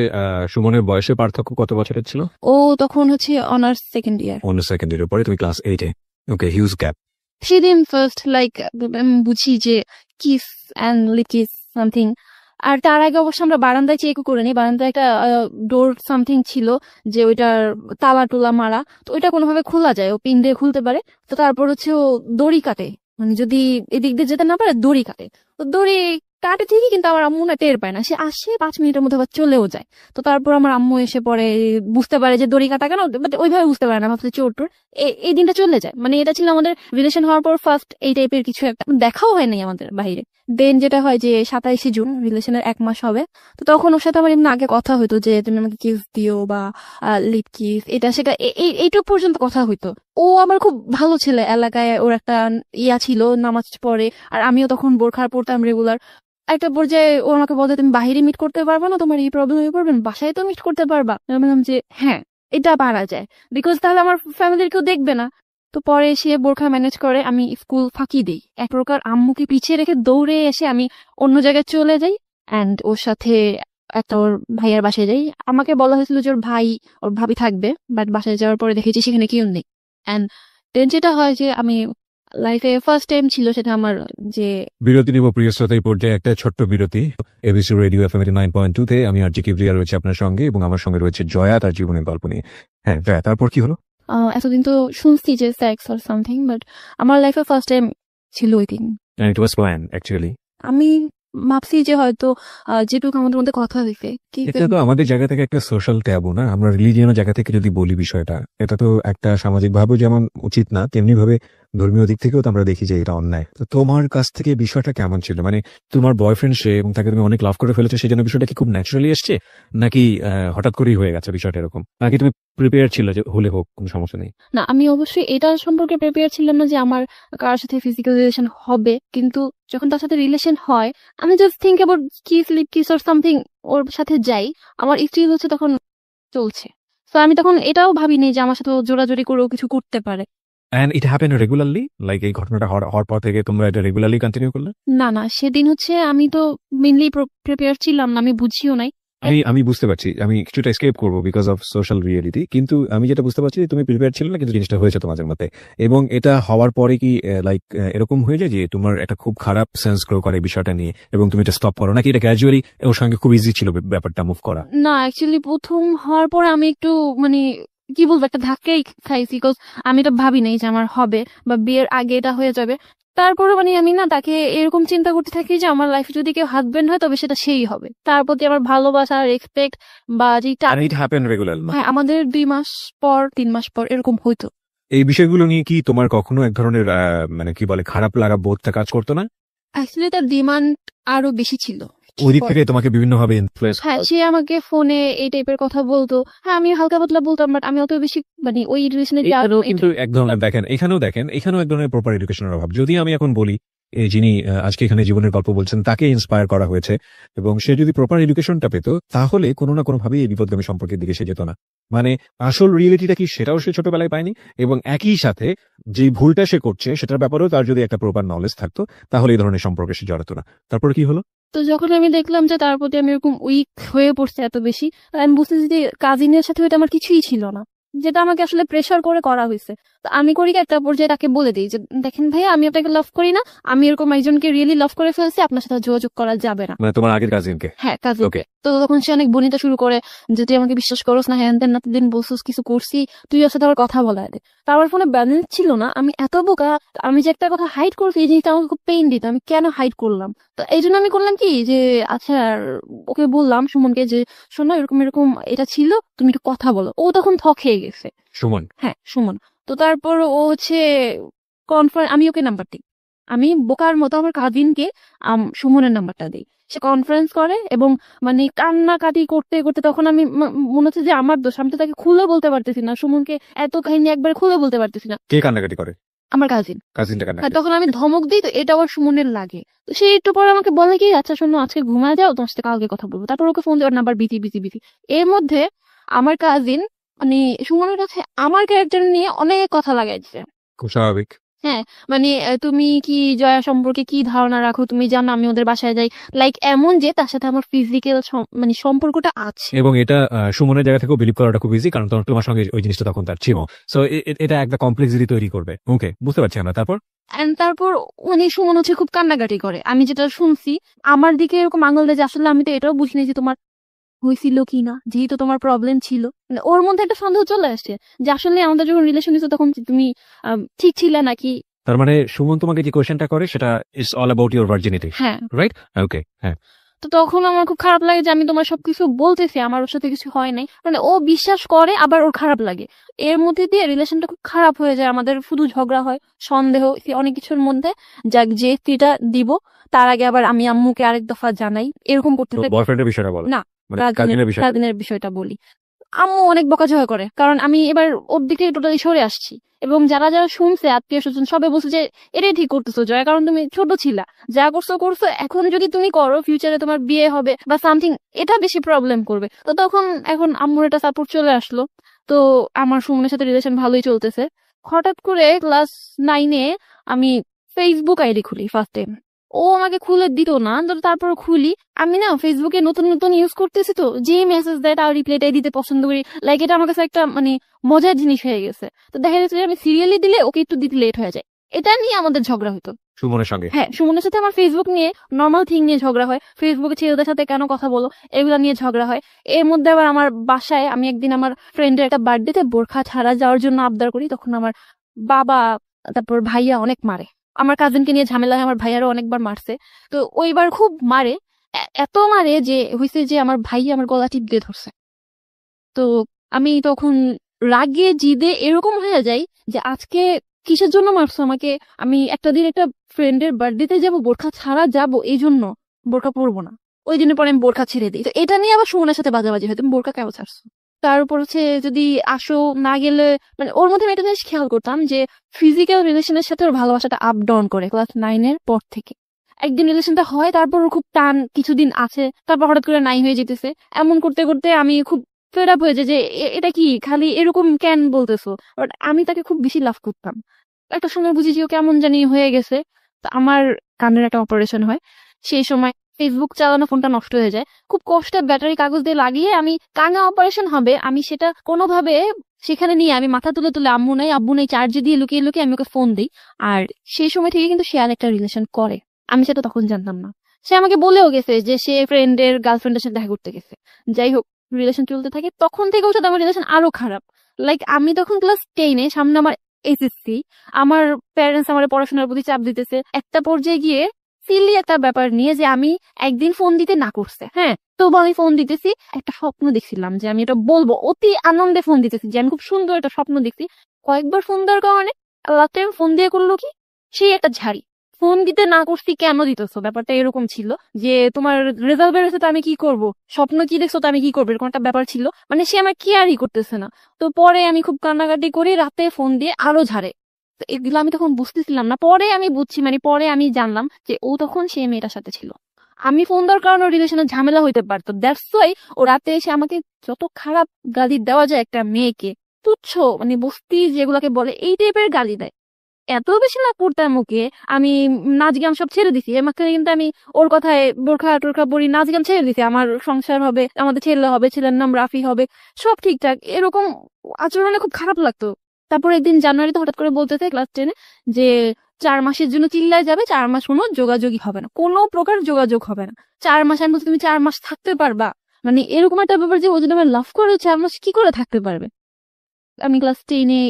সুমনের বয়সের পার্থক্য কত বছরের ছিল? ও তখন হচ্ছে অনার্স সেকেন্ড ইয়ার। অন্য সেকেন্ড ইয়ারের পরে তুমি ক্লাস 8 এ। Okay, huge gap. সেদিন ফার্স্ট লাইক বুঝি যে kiss and lip kiss something. আর তার আগে অবশ্য আমরা বারান্দায় চেকও করে নিই, বারান্দায় একটা ডোর সামথিং ছিল যে ওইটার তালা টুলা মারা, তো ওইটা কোনোভাবে খোলা যায়, ও পিন দিয়ে খুলতে পারে। তো তারপর হচ্ছে ও দড়ি কাটে, মানে যদি এদিক দিয়ে যেতে না পারে দড়ি কাটে। তো দড়ি কাটে ঠিকই, কিন্তু আমার আম্মু না টের পায় না, সে আসে 5 মিনিটের মধ্যে আবার চলেও যায়। তো তারপর আমার আম্মু এসে পরে বুঝতে পারে যে দড়ি কাটা কেন, বাট ওইভাবে বুঝতে পারে না, ভাবছে চোর টোর। এই দিনটা চলে যায়, মানে এটা ছিল আমাদের রিলেশন হওয়ার পর ফার্স্ট এই টাইপের কিছু একটা, দেখাও হয় নাই আমাদের বাইরে। দেন যেটা হয় যে 27শে জুন রিলেশনের 1 মাস হবে। তো তখন ওর সাথে আমার এমনি আগে কথা হইতো যে তুমি আমাকে কিস দিও বা লিপ কিস, এটা সেটা এইটুকু পর্যন্ত কথা হইতো। ও আমার খুব ভালো ছেলে, এলাকায় ওর একটা ছিল, নামাজ পড়ে, আর আমিও তখন বোরখা পড়তাম রেগুলার। একটা পর্যায়ে ও আমাকে বলতে তুমি বাইরে মিট করতে পারবা না, তোমার এই প্রবলেম হয়ে পড়বেন, বাসায় তো মিট করতে পারবা। আমি বললাম যে হ্যাঁ এটা পারা যায়, বিকজ তাহলে আমার ফ্যামিলির কেউ দেখবে না। তো পরে সে বোরখা ম্যানেজ করে, আমি স্কুল ফাঁকি দিই, এক প্রকার আম্মুকে পিছিয়ে রেখে দৌড়ে এসে আমি অন্য জায়গায় চলে যাই অ্যান্ড ওর সাথে একটা ওর ভাইয়ার বাসায় যাই। আমাকে বলা হয়েছিল যে ওর ভাই ওর ভাবি থাকবে, বাট বাসায় যাওয়ার পরে দেখেছি সেখানে কেউ নেই। অ্যান্ড দেন যেটা হয় যে আমি লাইফে ফার্স্ট টাইম ছিল সেটা আমার যে বিরতি নিব প্রিয় শ্রোতা, এই পর্যায়ে একটা ছোট্ট বিরতি। এবিসি রেডিও এফএম 9.2 তে আমি আর জি কিবরিয়া রয়েছে আপনার সঙ্গে, এবং আমার সঙ্গে রয়েছে জয়া, তার জীবনের গল্প নিয়ে। হ্যাঁ জয়া, তারপর কি হলো? এতদিন তো শুনছি যে সেক্স অর সামথিং, বাট আমার লাইফে ফার্স্ট টাইম ছিল ওই দিন। ইট ওয়াজ প্ল্যান অ্যাকচুয়ালি। আমি ভাবছি যে হয়তো যেটুকু আমাদের মধ্যে কথা হইছে কি এটা তো আমাদের জায়গা থেকে একটা সোশ্যাল ট্যাবু না, আমরা রিলিজিয়নের জায়গা থেকে যদি বলি বিষয়টা, এটা তো একটা সামাজিক ভাবে যেমন উচিত না, তেমনি ভাবে ধর্মীয় দিক থেকেও তো আমরা দেখি যে এটা অন্যায়। তো তোমার কাছ থেকে বিষয়টা কেমন ছিল? মানে তোমার বয়ফ্রেন্ড সে, এবং তাকে তুমি অনেক লাভ করে ফেলেছো, সেই জন্য বিষয়টা কি খুব ন্যাচারালি এসছে, নাকি হঠাৎ করেই হয়ে গেছে বিষয়টা এরকম, নাকি তুমি প্রিপেয়ার ছিল যে হলে হোক কোনো সমস্যা নেই? না, আমি অবশ্যই এটা সম্পর্কে প্রিপেয়ার ছিলাম না যে আমার কারোর সাথে ফিজিক্যাল রিলেশন হবে, কিন্তু যখন তার সাথে রিলেশন হয় আমি just think about kiss lip kiss or something, ওর সাথে যাই, আমার স্ত্রী হচ্ছে তখন চলছে। তো আমি তখন এটাও ভাবিনি যে আমার সাথে ও জোরাজোরি করেও কিছু করতে পারে। And it happen regularly, like এই ঘটনাটা হওয়ার পর থেকে তোমরা এটা রেগুলারলি কন্টিনিউ করলে? না না, সেদিন হচ্ছে আমি তো মেনলি প্রিপেয়ার ছিলাম না, আমি বুঝিও নাই। আমি বুঝতে পারছি, আমি কিছুটা এসকেপ করবো বিকজ অফ সোশ্যাল রিয়েলিটি, কিন্তু আমি যেটা বুঝতে পারছি তুমি প্রিপেয়ার ছিল না, কিন্তু জিনিসটা হয়েছে তোমার মধ্যে। এবং এটা হওয়ার পরে কি লাইক এরকম হয়ে যায় যে তোমার একটা খুব খারাপ সেন্স গ্রো করে বিষয়টা নিয়ে, এবং তুমি এটা স্টপ করো, নাকি এটা গ্র্যাজুয়ালি ওর সঙ্গে খুব ইজি ছিল ব্যাপারটা মুভ করা? না, অ্যাকচুয়ালি প্রথম হওয়ার পরে আমি একটু মানে কি বলবো, একটা ধাক্কাই খাইছি, বিকজ আমি এটা ভাবি নাই যে আমার হবে বা বিয়ের আগে এটা হয়ে যাবে। তারপরে মানে আমি না তাকে এরকম চিন্তা করতে থাকি যে আমার লাইফে যদি কেউ হাজবেন্ড হয় তবে সেটা সেই হবে, তার প্রতি আমার ভালোবাসা রেসপেক্ট বা যেটা। It happen regular? হ্যাঁ, আমাদের 2 মাস পর 3 মাস পর এরকম হইতো। এই বিষয়গুলো নিয়ে কি তোমার কখনো এক ধরনের মানে কি বলে খারাপ লাগা বোধটা কাজ করতো না? অ্যাকচুয়ালি তার ডিমান্ড আরো বেশি ছিল। ওই দিক থেকে তোমাকে বিভিন্ন ভাবে ইনফ্লুয়েন্স? হ্যাঁ, সে আমাকে ফোনে এই টাইপের কথা বলতো, হ্যাঁ আমি হালকা পাতলা বলতাম, বাট আমি অত বেশি মানে ওই রিলেশনে কিন্তু এক ধরনের দেখেন এখানেও এক ধরনের প্রপার এডুকেশনের অভাব। যদি আমি এখন বলি এই যিনি আজকে এখানে জীবনের গল্প বলছেন তাকে ইন্সপায়ার করা হয়েছে, এবং সে যদি প্রপার এডুকেশনটা পেত, তাহলে কোনো না কোনো ভাবে এই বিপদগামী সম্পর্কের দিকে সে যেত না। মানে আসল রিয়েলিটিটা কি সেটাও সে ছোটবেলায় পায়নি, এবং একই সাথে যে ভুলটা সে করছে সেটার ব্যাপারেও তার যদি একটা প্রপার নলেজ থাকতো, তাহলে এই ধরনের সম্পর্কে সে জড়াতো না। তারপর কি হলো? তো যখন আমি দেখলাম যে তার প্রতি আমি এরকম উইক হয়ে পড়ছে এত বেশি, আমি বুঝতেছি যে কাজিনের সাথে ওইটা আমার কিছুই ছিল না। যেটা আমাকে আসলে প্রেশার করে করা হয়েছে। তো আমি করি কি, একটা পর্যায়ে তাকে বলে দিই যে দেখেন ভাইয়া, আমি আপনাকে লাভ করি না, আমি এরকম একজনকে রিয়েলি লাভ করে ফেলছি, আপনার সাথে যোগাযোগ করা যাবে না। মানে তোমার আগের কাজিনকে? হ্যাঁ, কাজে। ওকে। তো তখন সে অনেক বনিতা শুরু করে যে তুই আমাকে বিশ্বাস করস না, হ্যান তেন না, দিন বলছিস কিছু করছি, তুই ওর সাথে আবার কথা বলা দে। তো আমার ফোনে ব্যালেন্স ছিল না, আমি এত বোকা, আমি যে একটা কথা হাইড করছি এই জিনিসটা আমাকে খুব পেইন দিত, আমি কেন হাইড করলাম। তো এই জন্য আমি করলাম কি যে আচ্ছা, ওকে বললাম সুমনকে যে শোনো এরকম এরকম এটা ছিল, তুমি একটু কথা বলো। ও তখন থ খেয়ে গেছে। সুমন? হ্যাঁ, সুমন। তো তারপর ও হচ্ছে আমি ওকে নাম্বার দিই, আমি বোকার মতো আমার কাজিনকে সুমনের নাম্বারটা দিই। সে কনফারেন্স করে এবং মানে কান্নাকাটি করতে করতে, তখন আমি মনে হচ্ছে যে আমার দোষ, আমি তো তাকে খুলে বলতে পারতেছি না, সুমনকে এত কাহিনী একবার খুলে বলতে পারতেছি না। কে কান্নাকাটি করে? আমার কাজিন। কাজিনটা হ্যাঁ, কান্নাকাটি? তখন আমি ধমক দিই, তো এটা আবার সুমনের লাগে। তো সে একটু পরে আমাকে বলে কি আচ্ছা শোনো, আজকে ঘুমায় যাও, তোমার সাথে কালকে কথা বলবো। তারপর ওকে ফোন দেওয়ার নাম্বার বিজি বিজি বিজি। এর মধ্যে আমার কাজিন মানে সুমনের কাছে আমার ক্যারেক্টার নিয়ে অনেক কথা লাগাইছে। খুব স্বাভাবিক। হ্যাঁ, মানে তুমি কি জয়া সম্পর্কে কি ধারণা রাখো, তুমি জানো আমি ওদের বাসায় যাই, লাইক এমন যে তার সাথে আমার ফিজিক্যাল মানে সম্পর্কটা আছে। এবং এটা সুমনের জায়গা থেকেও বিলিভ করাটা খুব ইজি, কারণ তোমার সঙ্গে ওই জিনিসটা তখন তার ছিল। সো এটা একটা কমপ্লেক্সিটি তৈরি করবে। ওকে, বুঝতে পারছি আমরা। তারপর এন্ড তারপর মানে সুমন হচ্ছে খুব কান্নাকাটি করে, আমি যেটা শুনছি আমার দিকে এরকম আঙুল দেয় যে আসলে আমি তো এটাও বুঝিনি যে তোমার হয়েছিল কিনা, যেহেতু তোমার প্রবলেম ছিল। মানে ওর মধ্যে একটা সন্দেহ চলে আসছে যে আসলে আমাদের যখন রিলেশন হয়েছে তখন তুমি ঠিক ছিলে নাকি। তার মানে সুমন তোমাকে যে কোয়েশ্চেনটা করে সেটা is all about your virginity, হ্যাঁ, রাইট? ওকে, হ্যাঁ। তো তখন আমার খুব খারাপ লাগে যে আমি তোমার সবকিছু বলতেছি, আমার ওর সাথে কিছু হয় নাই, মানে ও বিশ্বাস করে আবার ওর খারাপ লাগে। এর মধ্যে দিয়ে রিলেশনটা খুব খারাপ হয়ে যায়, আমাদের শুধু ঝগড়া হয়, সন্দেহ, অনেক কিছুর মধ্যে। যাক, যে স্ত্রীটা দিব তার আগে আবার আমি আম্মুকে আরেক দফা জানাই, এরকম করতে বয়ফ্রেন্ডের বিষয়টা বলো না, মানে কাজিনের বিষয়টা। কাজিনের বিষয়টা বলি। আম্মু অনেক বকাঝকা করে, কারণ আমি এবার ওর দিক থেকে টোটালি সরে আসছি। এবং যারা যারা শুনছে, আত্মীয় স্বজন সবাই বলছে যে এটাই ঠিক করতেছো জয়া, কারণ তুমি ছোট ছিলা, যা করছো করছো, এখন যদি তুমি করো ফিউচারে তোমার বিয়ে হবে বা সামথিং, এটা বেশি প্রবলেম করবে। তো তখন এখন আম্মুর একটা সাপোর্ট চলে আসলো। তো আমার সুমনের সাথে রিলেশন ভালোই চলতেছে। হঠাৎ করে ক্লাস 9-এ আমি ফেসবুক আইডি খুলি ফার্স্ট টাইম। ও আমাকে খুলে দিত না, তো তারপর খুলি। আমি না ফেসবুকে নতুন নতুন ইউজ করতেছি, তো যে মেসেজ দেয় তার রিপ্লাইটাই দিতে পছন্দ করি, লাইক এটা আমার কাছে একটা মানে মজার জিনিস হয়ে গেছে। তো দেখা যাচ্ছে যে আমি সিরিয়ালি দিলে ওকে একটু দিতে লেট হয়ে যায়, এটা নিয়ে আমাদের ঝগড়া হতো সুমনের সঙ্গে? হ্যাঁ, সুমনের সাথে আমার ফেসবুক নিয়ে নর্মাল থিং নিয়ে ঝগড়া হয়, ফেসবুকে ছেলেদের সাথে কেন কথা বলো এগুলা নিয়ে ঝগড়া হয়। এর মধ্যে আবার আমার বাসায় আমি একদিন আমার ফ্রেন্ডের একটা বার্থডেতে বোরখা ছাড়া যাওয়ার জন্য আবদার করি, তখন আমার বাবা তারপর ভাইয়া অনেক মারে। আমার কাজিনকে নিয়ে ঝামেলা হয়, আমার ভাইয়ারও অনেকবার মারছে। তো ওইবার খুব মারে, এত মারে যে হয়েছে যে আমার ভাইয়া আমার গলা টিপ দিয়ে ধরছে। তো আমি তখন রাগে জিদে এরকম হয়ে যাই যে আজকে কিসের জন্য মারছো আমাকে, আমি একটা দিন একটা ফ্রেন্ডের বার্থডেতে যাব, বোরখা ছাড়া যাব, এই জন্য বোরখা পরবো না। ওই দিনের পরে আমি বোরখা ছেড়ে দিই। তো এটা নিয়ে আবার সুমনের সাথে বাজাবাজি হয়, তুমি বোরখা কেন ছাড়ছো। তার উপর হচ্ছে যদি আসো না গেলে, মানে ওর মধ্যে আমি একটা জিনিস খেয়াল করতাম যে ফিজিক্যাল রিলেশনের সাথে ওর ভালোবাসাটা আপ ডাউন করে ক্লাস 9-এর পর থেকে। একদিন রিলেশনটা হয়, তারপর ওর খুব টান কিছুদিন আছে, তারপর হঠাৎ করে নাই হয়ে যেতেছে। এমন করতে করতে আমি খুব ফেড আপ হয়ে যায় যে এটা কি খালি এরকম কেন বলতেছো। বাট আমি তাকে খুব বেশি লাভ করতাম। একটা সময় বুঝি যে ও কেমন জানি হয়ে গেছে। তো আমার কানের একটা অপারেশন হয়, সেই সময় ফেসবুক চালানো ফোনটা নষ্ট হয়ে যায়। খুব কষ্টে ব্যাটারি কাগজ দিয়ে লাগিয়ে আমি কানে অপারেশন হবে, আমি সেটা কোনোভাবে সেখানে নিয়ে আমি মাথা তুলে তুলে আম্মু নাই আব্বু নাই চার্জে দিয়ে লুকিয়ে লুকিয়ে আমি ওকে ফোন দিই। আর সেই সময় থেকে কিন্তু সে আর একটা রিলেশন করে, আমি সেটা তখন জানতাম না। সে আমাকে বলেও গেছে যে সে ফ্রেন্ডের গার্লফ্রেন্ডের সাথে দেখা করতে গেছে। যাই হোক, রিলেশন চলতে থাকে, তখন থেকে ওর সাথে আমার রিলেশন আরো খারাপ। লাইক আমি তখন ক্লাস 10-এ, সামনে আমার এসএসসি, আমার প্যারেন্টস আমার পড়াশোনার প্রতি চাপ দিতেছে। একটা পর্যায়ে গিয়ে সিলি একটা ব্যাপার নিয়ে যে আমি একদিন ফোন দিতে না করছে, হ্যাঁ, তবু আমি ফোন দিতেছি। একটা স্বপ্ন দেখছিলাম যে আমি এটা বলবো, অতি আনন্দে ফোন দিতেছি যে আমি খুব সুন্দর একটা স্বপ্ন দেখছি। কয়েকবার ফোন দেওয়ার কারণে লাস্ট টাইম ফোন দিয়ে করলো কি, সেই একটা ঝাড়ি। ফোন দিতে না করছি কেন দিতেছো, ব্যাপারটা এরকম ছিল যে তোমার রেজাল্ট বেরোছে তো আমি কি করব, স্বপ্ন কি দেখছো তো আমি কি করবো, এরকম একটা ব্যাপার ছিল। মানে সে আমার কেয়ারই করতেছে না। তো পরে আমি খুব কান্নাকাটি করি, রাতে ফোন দিয়ে আরো ঝাড়ে। তো এগুলো আমি তখন বুঝতেছিলাম না, পরে আমি বুঝছি, মানে পরে আমি জানলাম যে ও তখন সেই মেয়েটার সাথে ছিল। আমি ফোন দেওয়ার কারণে রিলেশনের ঝামেলা হইতে পারতো, দ্যাটস ওয়াই ও রাতে এসে আমাকে যত খারাপ গালি দেওয়া যায় একটা মেয়েকে, তুচ্ছ মানে বস্তি যেগুলাকে বলে এই টাইপের গালি দেয়। এত বেশি লাভ করতাম ওকে, আমি নাচ গান সব ছেড়ে দিছি। এর মাঝখানে কিন্তু আমি ওর কথায় বোরখা টোরখা পরি, নাচ গান ছেড়ে দিছি। আমার সংসার হবে, আমাদের ছেলে হবে, ছেলের নাম রাফি হবে, সব ঠিকঠাক। এরকম আচরণে খুব খারাপ লাগতো। তারপর একদিন জানুয়ারিতে হঠাৎ করে বলতেছে ক্লাস 10-এ যে 4 মাসের জন্য চিল্লায় যাবে, 4 মাস কোনো যোগাযোগই হবে না, কোনো প্রকার যোগাযোগ হবে না। 4 মাস, আমি বলছি তুমি 4 মাস থাকতে পারবা? মানে এরকম একটা ব্যাপার যে ও যদি আমার লাভ করে 4 মাস কি করে থাকতে পারবে? আমি ক্লাস 10-এ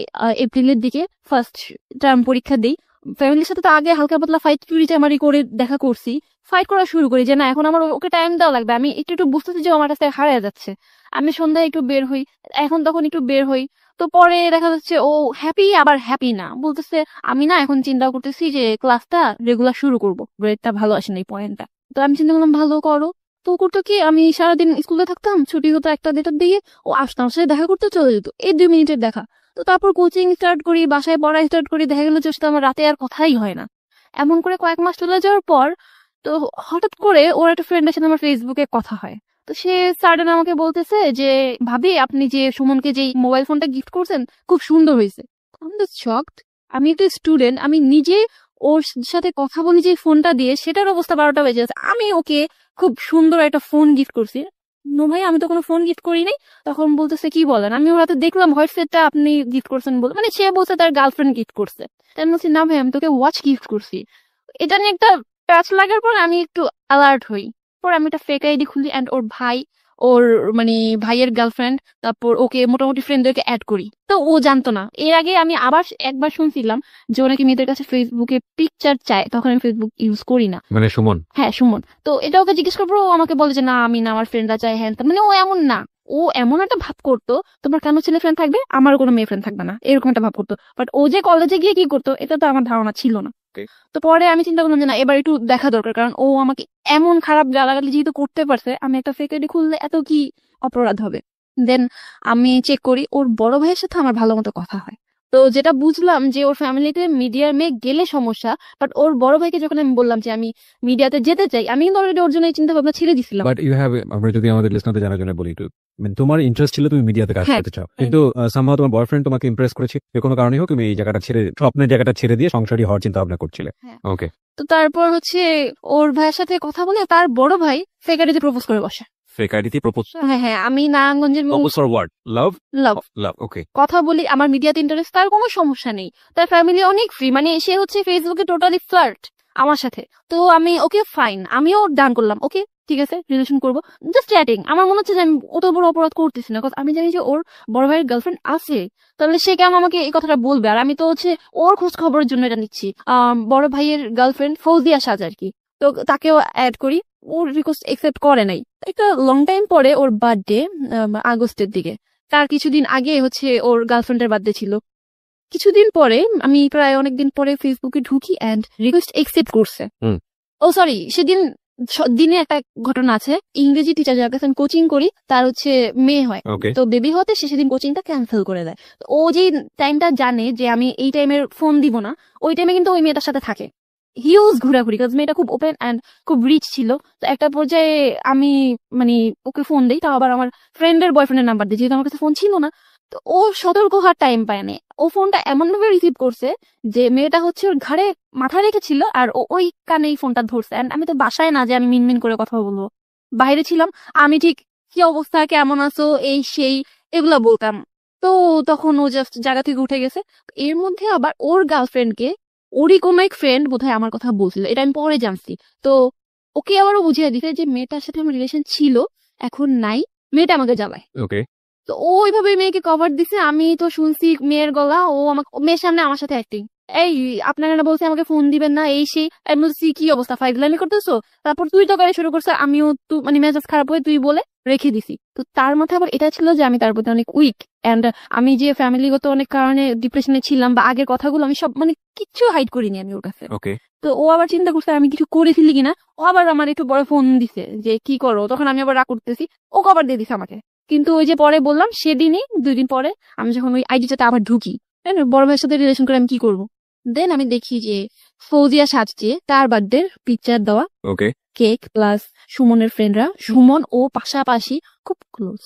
এপ্রিলের দিকে ফার্স্ট টার্ম পরীক্ষা দিই। ফ্যামিলির সাথে তো আগে হালকা পাতলা ফাইট চুরি করে দেখা করছি। ফাইট করা শুরু করি যে না, এখন আমার ওকে টাইম দেওয়া লাগবে। আমি একটু একটু বুঝতেছি যে ও আমার কাছে হারিয়ে যাচ্ছে। আমি সন্ধ্যায় একটু বের হই, এখন তখন একটু বের হই। তো পরে দেখা যাচ্ছে ও হ্যাপি আবার হ্যাপি না, বলতেছে আমি না এখন চিন্তা করতেছি যে ক্লাসটা রেগুলার শুরু করবো, গ্রেডটা ভালো আসে না এই পয়েন্টটা। তো আমি চিন্তা করলাম ভালো করো। তো ও করতো কি, আমি সারাদিন স্কুলে থাকতাম, ছুটি হতো 1টা 2টার দিকে, ও আসতো আমার সাথে দেখা করতে, চলে যেত, এই 2 মিনিটের দেখা। তো তারপর কোচিং স্টার্ট করি, বাসায় পড়া স্টার্ট করি, দেখা গেলো যে ওর সাথে আমার রাতে আর কথাই হয় না। এমন করে কয়েক মাস চলে যাওয়ার পর তো হঠাৎ করে ওর একটা ফ্রেন্ডের সাথে আমার ফেসবুকে কথা হয়। তো সে সাডেন আমাকে বলতেছে যে ভাবি, আপনি যে সুমনকে যে মোবাইল ফোনটা গিফট করছেন খুব সুন্দর হয়েছে। আমি তো শকড। আমি একটা স্টুডেন্ট, আমি নিজে ওর সাথে কথা বলি যে ফোনটা দিয়ে, সেটার অবস্থা 12টা বেজে আছে, আমি ওকে খুব সুন্দর একটা ফোন গিফট করছি। নো ভাই, আমি তো কোনো ফোন গিফট করি নাই। তখন বলতেছে কি বলেন? আমি ওর হাতে দেখলাম হোয়াইট সেটটা আপনি গিফট করছেন বলে, মানে সে বলছে তার গার্লফ্রেন্ড গিফট করছে। তাই আমি বলছি না ভাই, আমি তোকে ওয়াচ গিফট করছি। এটা নিয়ে একটা প্যাচ লাগার পর আমি একটু অ্যালার্ট হই। পর আমি একটা ফেক আইডি খুলি অ্যান্ড ওর ভাই, ওর মানে ভাইয়ের গার্লফ্রেন্ড, তারপর ওকে মোটামুটি ফ্রেন্ডদেরকে অ্যাড করি। তো ও জানতো না। এর আগে আমি আবার একবার শুনছিলাম যে ও নাকি মেয়েদের কাছে ফেসবুকে পিকচার চায়, তখন আমি ফেসবুক ইউজ করি না। মানে সুমন? হ্যাঁ, সুমন। তো এটা ওকে জিজ্ঞেস করবো, ও আমাকে বলে যে না, আমি না, আমার ফ্রেন্ডরা চাই, হ্যাঁ তা। মানে ও এমন না, ও এমন একটা ভাব করতো তোমার কেন ছেলে ফ্রেন্ড থাকবে, আমার কোনো মেয়ে ফ্রেন্ড থাকবে না, এরকম একটা ভাব করতো। বাট ও যে কলেজে গিয়ে কি করতো এটা তো আমার ধারণা ছিল না। Okay. তো পরে আমি চিন্তা করলাম যে না, এবার একটু দেখা দরকার, কারণ ও আমাকে এমন খারাপ গালাগালি যেহেতু করতে পারছে, আমি একটা ফেক আইডি খুললে এত কি অপরাধ হবে। দেন আমি চেক করি, ওর বড় ভাইয়ের সাথে আমার ভালো মতো কথা হয়। তো যেটা বুঝলাম যে ওর ফ্যামিলিতে মিডিয়ার মেয়ে গেলে সমস্যা, বাট ওর বড় ভাইকে যখন আমি বললাম যে আমি মিডিয়াতে যেতে চাই, আমি কিন্তু অলরেডি ওর জন্য এই চিন্তা ভাবনা ছেড়ে দিছিলাম। বাট ইউ হ্যাভ, আমরা যদি আমাদের লিসনারদের জানার জন্য বলি, একটু মানে তোমার ইন্টারেস্ট ছিল তুমি মিডিয়াতে কাজ হ্যাঁ। করতে চাও, কিন্তু সামহাও তোমার বয়ফ্রেন্ড তোমাকে ইমপ্রেস করেছে, যে কোনো কারণে হোক তুমি এই জায়গাটা ছেড়ে, স্বপ্নের জায়গাটা ছেড়ে দিয়ে সংসারী হওয়ার চিন্তা ভাবনা করছিলে। হ্যাঁ। ওকে। তো তারপর হচ্ছে ওর ভাইয়ের সাথে কথা বলে তার বড় ভাই ফেক আইডিতে প্রপোজ করে বসে। ফেক আইডিতে প্রপোজ? হ্যাঁ হ্যাঁ, আমি নারায়ণগঞ্জের প্রপোজ ফর হোয়াট? লাভ? লাভ লাভ, ওকে। কথা বলি, আমার মিডিয়াতে ইন্টারেস্ট, তার কোনো সমস্যা নেই। তার ফ্যামিলি অনেক ফ্রি, মানে সে হচ্ছে ফেসবুকে টোটালি ফ্লার্ট আমার সাথে। তো আমি ওকে ফাইন, আমিও ডান করলাম, ওকে ঠিক আছে রিলেশন করবো, জাস্ট চ্যাটিং। আমার মনে হচ্ছে যে আমি অত বড় অপরাধ করতেছি না, কারণ আমি জানি যে ওর বড় ভাইয়ের গার্লফ্রেন্ড আছে। তাহলে সে কেন আমাকে এই কথাটা বলবে? আর আমি তো হচ্ছে ওর খোঁজ খবরের জন্য এটা নিচ্ছি। বড় ভাইয়ের গার্লফ্রেন্ড ফৌজিয়া সাজ আর কি, তো তাকেও অ্যাড করি। ওর রিকোয়েস্ট একসেপ্ট করে নাই। একটা লং টাইম পরে ওর বার্থডে, আগস্টের দিকে, তার কিছুদিন আগে হচ্ছে ওর গার্লফ্রেন্ডের বার্থডে ছিল। কিছুদিন পরে আমি প্রায় অনেকদিন পরে ফেসবুকে ঢুকি অ্যান্ড রিকোয়েস্ট একসেপ্ট করছে। ও সরি, সেদিন দিনে একটা ঘটনা আছে। ইংরেজি টিচার যার কাছে আমি কোচিং করি, তার হচ্ছে মেয়ে হয়। Okay. তো বেবি হতে সে সেদিন কোচিংটা ক্যান্সেল করে দেয়। তো ও যে টাইমটা জানে যে আমি এই টাইমের ফোন দিব না, ওই টাইমে কিন্তু ওই মেয়েটার সাথে থাকে হিউজ ঘোরাঘুরি, কারণ মেয়েটা খুব ওপেন অ্যান্ড খুব রিচ ছিল। তো একটা পর্যায়ে আমি মানে ওকে ফোন দিই, তাও আবার আমার ফ্রেন্ডের বয়ফ্রেন্ডের নাম্বার দিই, যেহেতু আমার কাছে ফোন ছিল না। তো ও সতর্ক হওয়ার টাইম পায় না, ও ফোনটা এমন ভাবে রিসিভ করছে যে মেয়েটা হচ্ছে ওর ঘাড়ে মাথা রেখেছিল আর ওই কানেই ফোনটা ধরছে। And আমি তো বাসায় না যে আমি মিনমিন করে কথা বলবো, বাইরে ছিলাম। আমি ঠিক কি অবস্থা, কেমন আছো, এই সেই এগুলা বলতাম। তো তখন ও জাস্ট জায়গা থেকে উঠে গেছে। এর মধ্যে আবার ওর গার্লফ্রেন্ডকে ওরই কোনো এক ফ্রেন্ড বোধহয় আমার কথা বলছিল, এটা আমি পরে জানছি। তো ওকে আবারও বুঝিয়ে দিতে যে মেয়েটার সাথে আমার রিলেশন ছিল, এখন নাই, মেয়েটা আমাকে জ্বালায়। ওকে। তো ও ওইভাবে মেয়েকে কভার দিছে। আমি তো শুনছি মেয়ের গলা, ও আমাকে মেয়ের সামনে আমার সাথে অ্যাক্টিং, এই আপনারা না বলছে আমাকে ফোন দিবেন না, এই সেই। আমি বলছি কি অবস্থা, ফাইজলামি করতেছো? তারপর তুই তো করে শুরু করছে, আমিও তো মানে মেজাজ খারাপ হয়ে তুই বলে রেখে দিছি। তো তার মাথায় আবার এটা ছিল যে আমি তার প্রতি অনেক উইক, এন্ড আমি যে ফ্যামিলিগত অনেক কারণে ডিপ্রেশনে ছিলাম, বা আগের কথাগুলো আমি সব মানে কিচ্ছু হাইড করিনি আমি ওর কাছে। ওকে। তো ও আবার চিন্তা করছে আমি কিছু করে ফেলি কিনা, ও আবার আমার একটু বড় ফোন দিছে যে কি করো। তখন আমি আবার রাগ করতেছি, ও কভার দিয়ে দিছে আমাকে। কিন্তু ওই যে পরে বললাম, সেদিনই 2 দিন পরে আমি যখন ওই আইডিটাতে আবার ঢুকি, বড় ভাইয়ের সাথে রিলেশন করে আমি কি করবো, দেন আমি দেখি যে ফৌজিয়া সাজছে, তার বার্থডে পিকচার দেওয়া, ওকে। কেক প্লাস সুমনের ফ্রেন্ডরা, সুমন ও পাশাপাশি খুব ক্লোজ।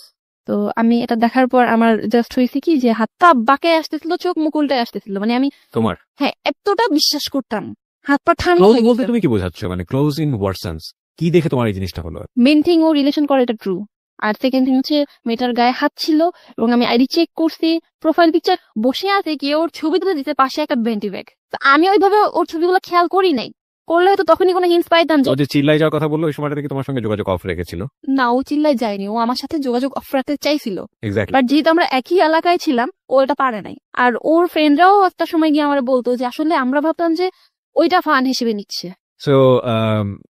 তো আমি এটা দেখার পর আমার জাস্ট হয়েছে কি যে হাত পা বাঁকে আসতেছিল, চোখ মুখ উল্টে আসতেছিল, মানে আমি তোমার হ্যাঁ এতটা বিশ্বাস করতাম, হাত পা ঠান্ডা ক্লোজ হয়ে বলতে গেছে। তুমি কি বোঝাচ্ছ, মানে ক্লোজ ইন হোয়াট সেন্স? কি দেখে তোমার এই জিনিসটা হলো? মেন থিং ও রিলেশন করে, এটা ট্রু। আর সেকেন্ড থিং হচ্ছে মেয়েটার গায়ে হাত ছিল এবং আমি আইডি চেক করছি, প্রোফাইল পিকচার বসে আছে কি ওর ছবি তুলে দিতে পাশে একটা বেন্টি ব্যাগ। আমি ওইভাবে ওর ছবিগুলো খেয়াল করি নাই, করলে হয়তো তখনই কোনো হিন্টস পাইতাম যে ও যে চিল্লাই যাওয়ার কথা বললো ওই সময়টা থেকে তোমার সঙ্গে যোগাযোগ অফ রেখেছিল। না, ও চিল্লায় যায়নি, ও আমার সাথে যোগাযোগ অফ রাখতে চাইছিল, এক্স্যাক্টলি। বাট যেহেতু আমরা একই এলাকায় ছিলাম ও এটা পারে নাই। আর ওর ফ্রেন্ডরাও একটা সময় গিয়ে আমার বলতো যে আসলে আমরা ভাবতাম যে ওইটা ফান হিসেবে নিচ্ছে। সো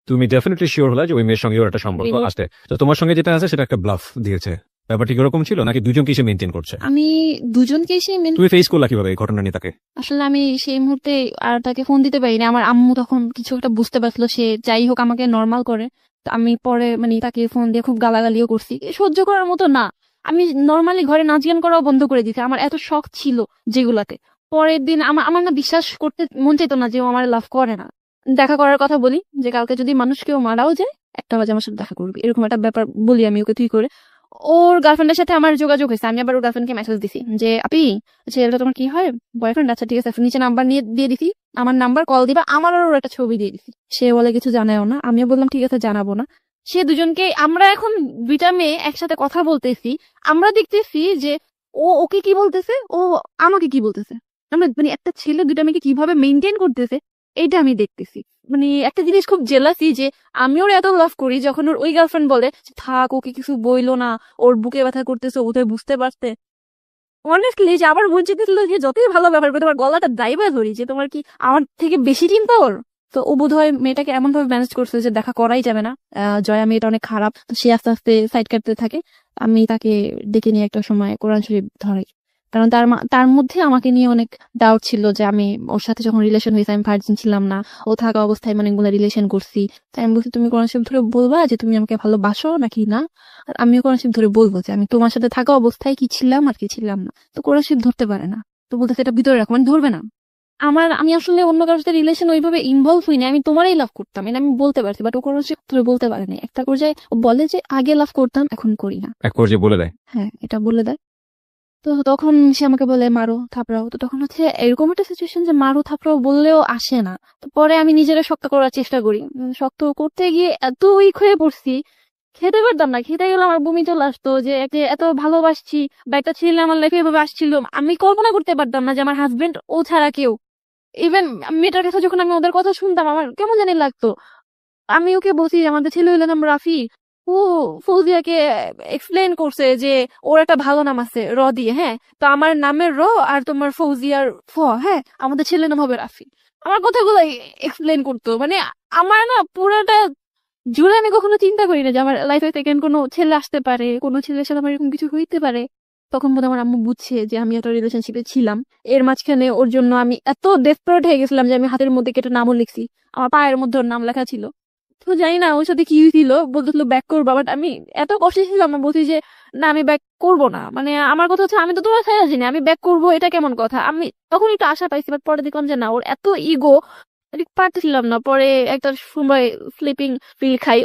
তুমি ডেফিনেটলি শিওর হলা যে ওই মেয়ের সঙ্গে ওর একটা সম্পর্ক বিনোদ। আছে, তো তোমার সঙ্গে যেটা আছে সেটা একটা ব্লাফ দিয়েছে, ব্যাপারটি কিরকম ছিল, নাকি দুজনকে সে মেনটেন করছে? আমি দুজনকেই সেই তুমি ফেস করলা কিভাবে এই ঘটনা নিয়ে তাকে? আসলে আমি সেই মুহূর্তে আর তাকে ফোন দিতে পারিনি, আমার আম্মু তখন কিছু একটা বুঝতে পারছিল, সে যাই হোক আমাকে নর্মাল করে। তো আমি পরে মানে তাকে ফোন দিয়ে খুব গালাগালিও করছি, সহ্য করার মতো না। আমি নর্মালি ঘরে নাচ গান করাও বন্ধ করে দিয়েছি, আমার এত শখ ছিল যেগুলাতে। পরের দিন আমার আমার না বিশ্বাস করতে মন চাইতো না যে ও আমার লাভ করে না। দেখা করার কথা বলি যে কালকে যদি মানুষ কেউ মারাও যায় 1টা বাজে আমার সাথে দেখা করবি, এরকম একটা ব্যাপার বলি আমি ওকে, তুই করে। ওর গার্লফ্রেন্ডের সাথে আমার যোগাযোগ হয়েছে, আমি আবার ওর গার্লফ্রেন্ডকে মেসেজ দিছি যে আপি ছেলেটা তোমার কি হয়, বয়ফ্রেন্ড? আচ্ছা ঠিক আছে, নিচে নাম্বার নিয়ে দিয়ে দিছি, আমার নাম্বার কল দিবা, আমার ওর একটা ছবি দিয়ে দিছি। সে বলে কিছু জানাও না, আমিও বললাম ঠিক আছে জানাবো না। সে দুজনকে, আমরা এখন দুইটা মেয়ে একসাথে কথা বলতেছি, আমরা দেখতেছি যে ও ওকে কি বলতেছে, ও আমাকে কি বলতেছে, আমরা মানে একটা ছেলে দুইটা মেয়েকে কিভাবে মেনটেন করতেছে এইটা আমি দেখতেছি। মানে একটা জিনিস খুব জেলাসি যে আমি ওর এত লাভ করি, যখন ওর ওই গার্লফ্রেন্ড বলে যে, থাক ওকে কিছু বইলো না, ওর বুকে ব্যথা করতেছে, বোধহয় বুঝতে পারতে। অনেস্টলি যে আমার মন চেয়েছিল যে যতই ভালো ব্যবহার করে তোমার গলাটা দাইবা ধরি, যে তোমার কি আমার থেকে বেশি চিন্তা ওর। তো ও বোধহয় মেয়েটাকে এমন ভাবে ম্যানেজ করছে যে দেখা করাই যাবে না। জয়া মেয়েটা অনেক খারাপ, তো সে আস্তে আস্তে সাইড কাটতে থাকে। আমি তাকে ডেকে নিয়ে একটা সময় কোরআন শরীফ ধরাই, কারণ তার মধ্যে আমাকে নিয়ে অনেক ডাউট ছিল যে আমি ওর সাথে যখন রিলেশন হয়েছে আমি ভার্জিন ছিলাম না, ও থাকা অবস্থায় মানে অনেকগুলো রিলেশন করছি। তাই আমি বলছি তুমি কোরআন শরীফ ধরে বলবা যে তুমি আমাকে ভালোবাসো নাকি না, আর আমিও কোরআন শরীফ ধরে বলবো যে আমি তোমার সাথে থাকা অবস্থায় কি ছিলাম আর কি ছিলাম না। তো কোরআন শরীফ ধরতে পারে না, তো বলতেছে এটা ভিতরে রাখো, মানে ধরবে না। আমি আসলে অন্য কারোর সাথে রিলেশন ওইভাবে ইনভলভ হই না, আমি তোমারই লাভ করতাম, এটা আমি বলতে পারছি, বাট ও কোরআন শরীফ ধরে বলতে পারে না। একটা পর্যায়ে ও বলে যে আগে লাভ করতাম এখন করি না, এক পর্যায়ে বলে দেয়। হ্যাঁ এটা বলে দেয়। তো তখন সে আমাকে বলে মারো থাপড়াও, তো তখন হচ্ছে এরকম একটা সিচুয়েশন যে মারো থাপড়াও বললেও আসে না। তো পরে আমি নিজেরা শক্ত করার চেষ্টা করি, শক্ত করতে গিয়ে এত উইক হয়ে পড়ছি, খেতে পারতাম না, খেতে গেলে আমার বমি চলে আসতো, যে এত ভালোবাসছি বা একটা ছেলে আমার লাইফে এভাবে আসছিল, আমি কল্পনা করতে পারতাম না যে আমার হাজবেন্ড ও ছাড়া কেউ। ইভেন মেয়েটার কাছে যখন আমি ওদের কথা শুনতাম আমার কেমন জানি লাগতো। আমি ওকে বলছি যে আমাদের ছেলে হইলো নাম রাফি, ও ফৌজিয়াকে এক্সপ্লেন করছে যে ওর একটা ভালো নাম আছে র দিয়ে, হ্যাঁ তো আমার নামের র আর তোমার ফৌজিয়ার ফ, হ্যাঁ আমাদের ছেলের নাম হবে রাফি। আমার কথাগুলো এক্সপ্লেন করতো, মানে আমার না পুরাটা জুড়ে আমি কখনো চিন্তা করি না যে আমার লাইফে সেকেন্ড কোনো ছেলে আসতে পারে, কোনো ছেলের সাথে আমার এরকম কিছু হইতে পারে। তখন বোধ আমার আম্মু বুঝছে যে আমি একটা রিলেশনশিপে ছিলাম। এর মাঝখানে ওর জন্য আমি এত ডেসপারেট হয়ে গেছিলাম যে আমি হাতের মধ্যে কেটে নামও লিখছি, আমার পায়ের মধ্যে ওর নাম লেখা ছিল। তো জানি না ওর সাথে কি হয়েছিল, বলতেছিল ব্যাক করবো, বাট আমি এত কষ্টে ছিলাম, আমি বলছি যে না আমি ব্যাক করবো না, মানে আমার কথা হচ্ছে আমি তো তোমার সাথে আছি না, আমি ব্যাক করবো এটা কেমন কথা। আমি তখন একটু আশা পাইছি, বাট পরে দেখলাম যে না, ওর এত ইগো, পারতেছিলাম না। পরে একটা সময় স্লিপিং পিল খাই,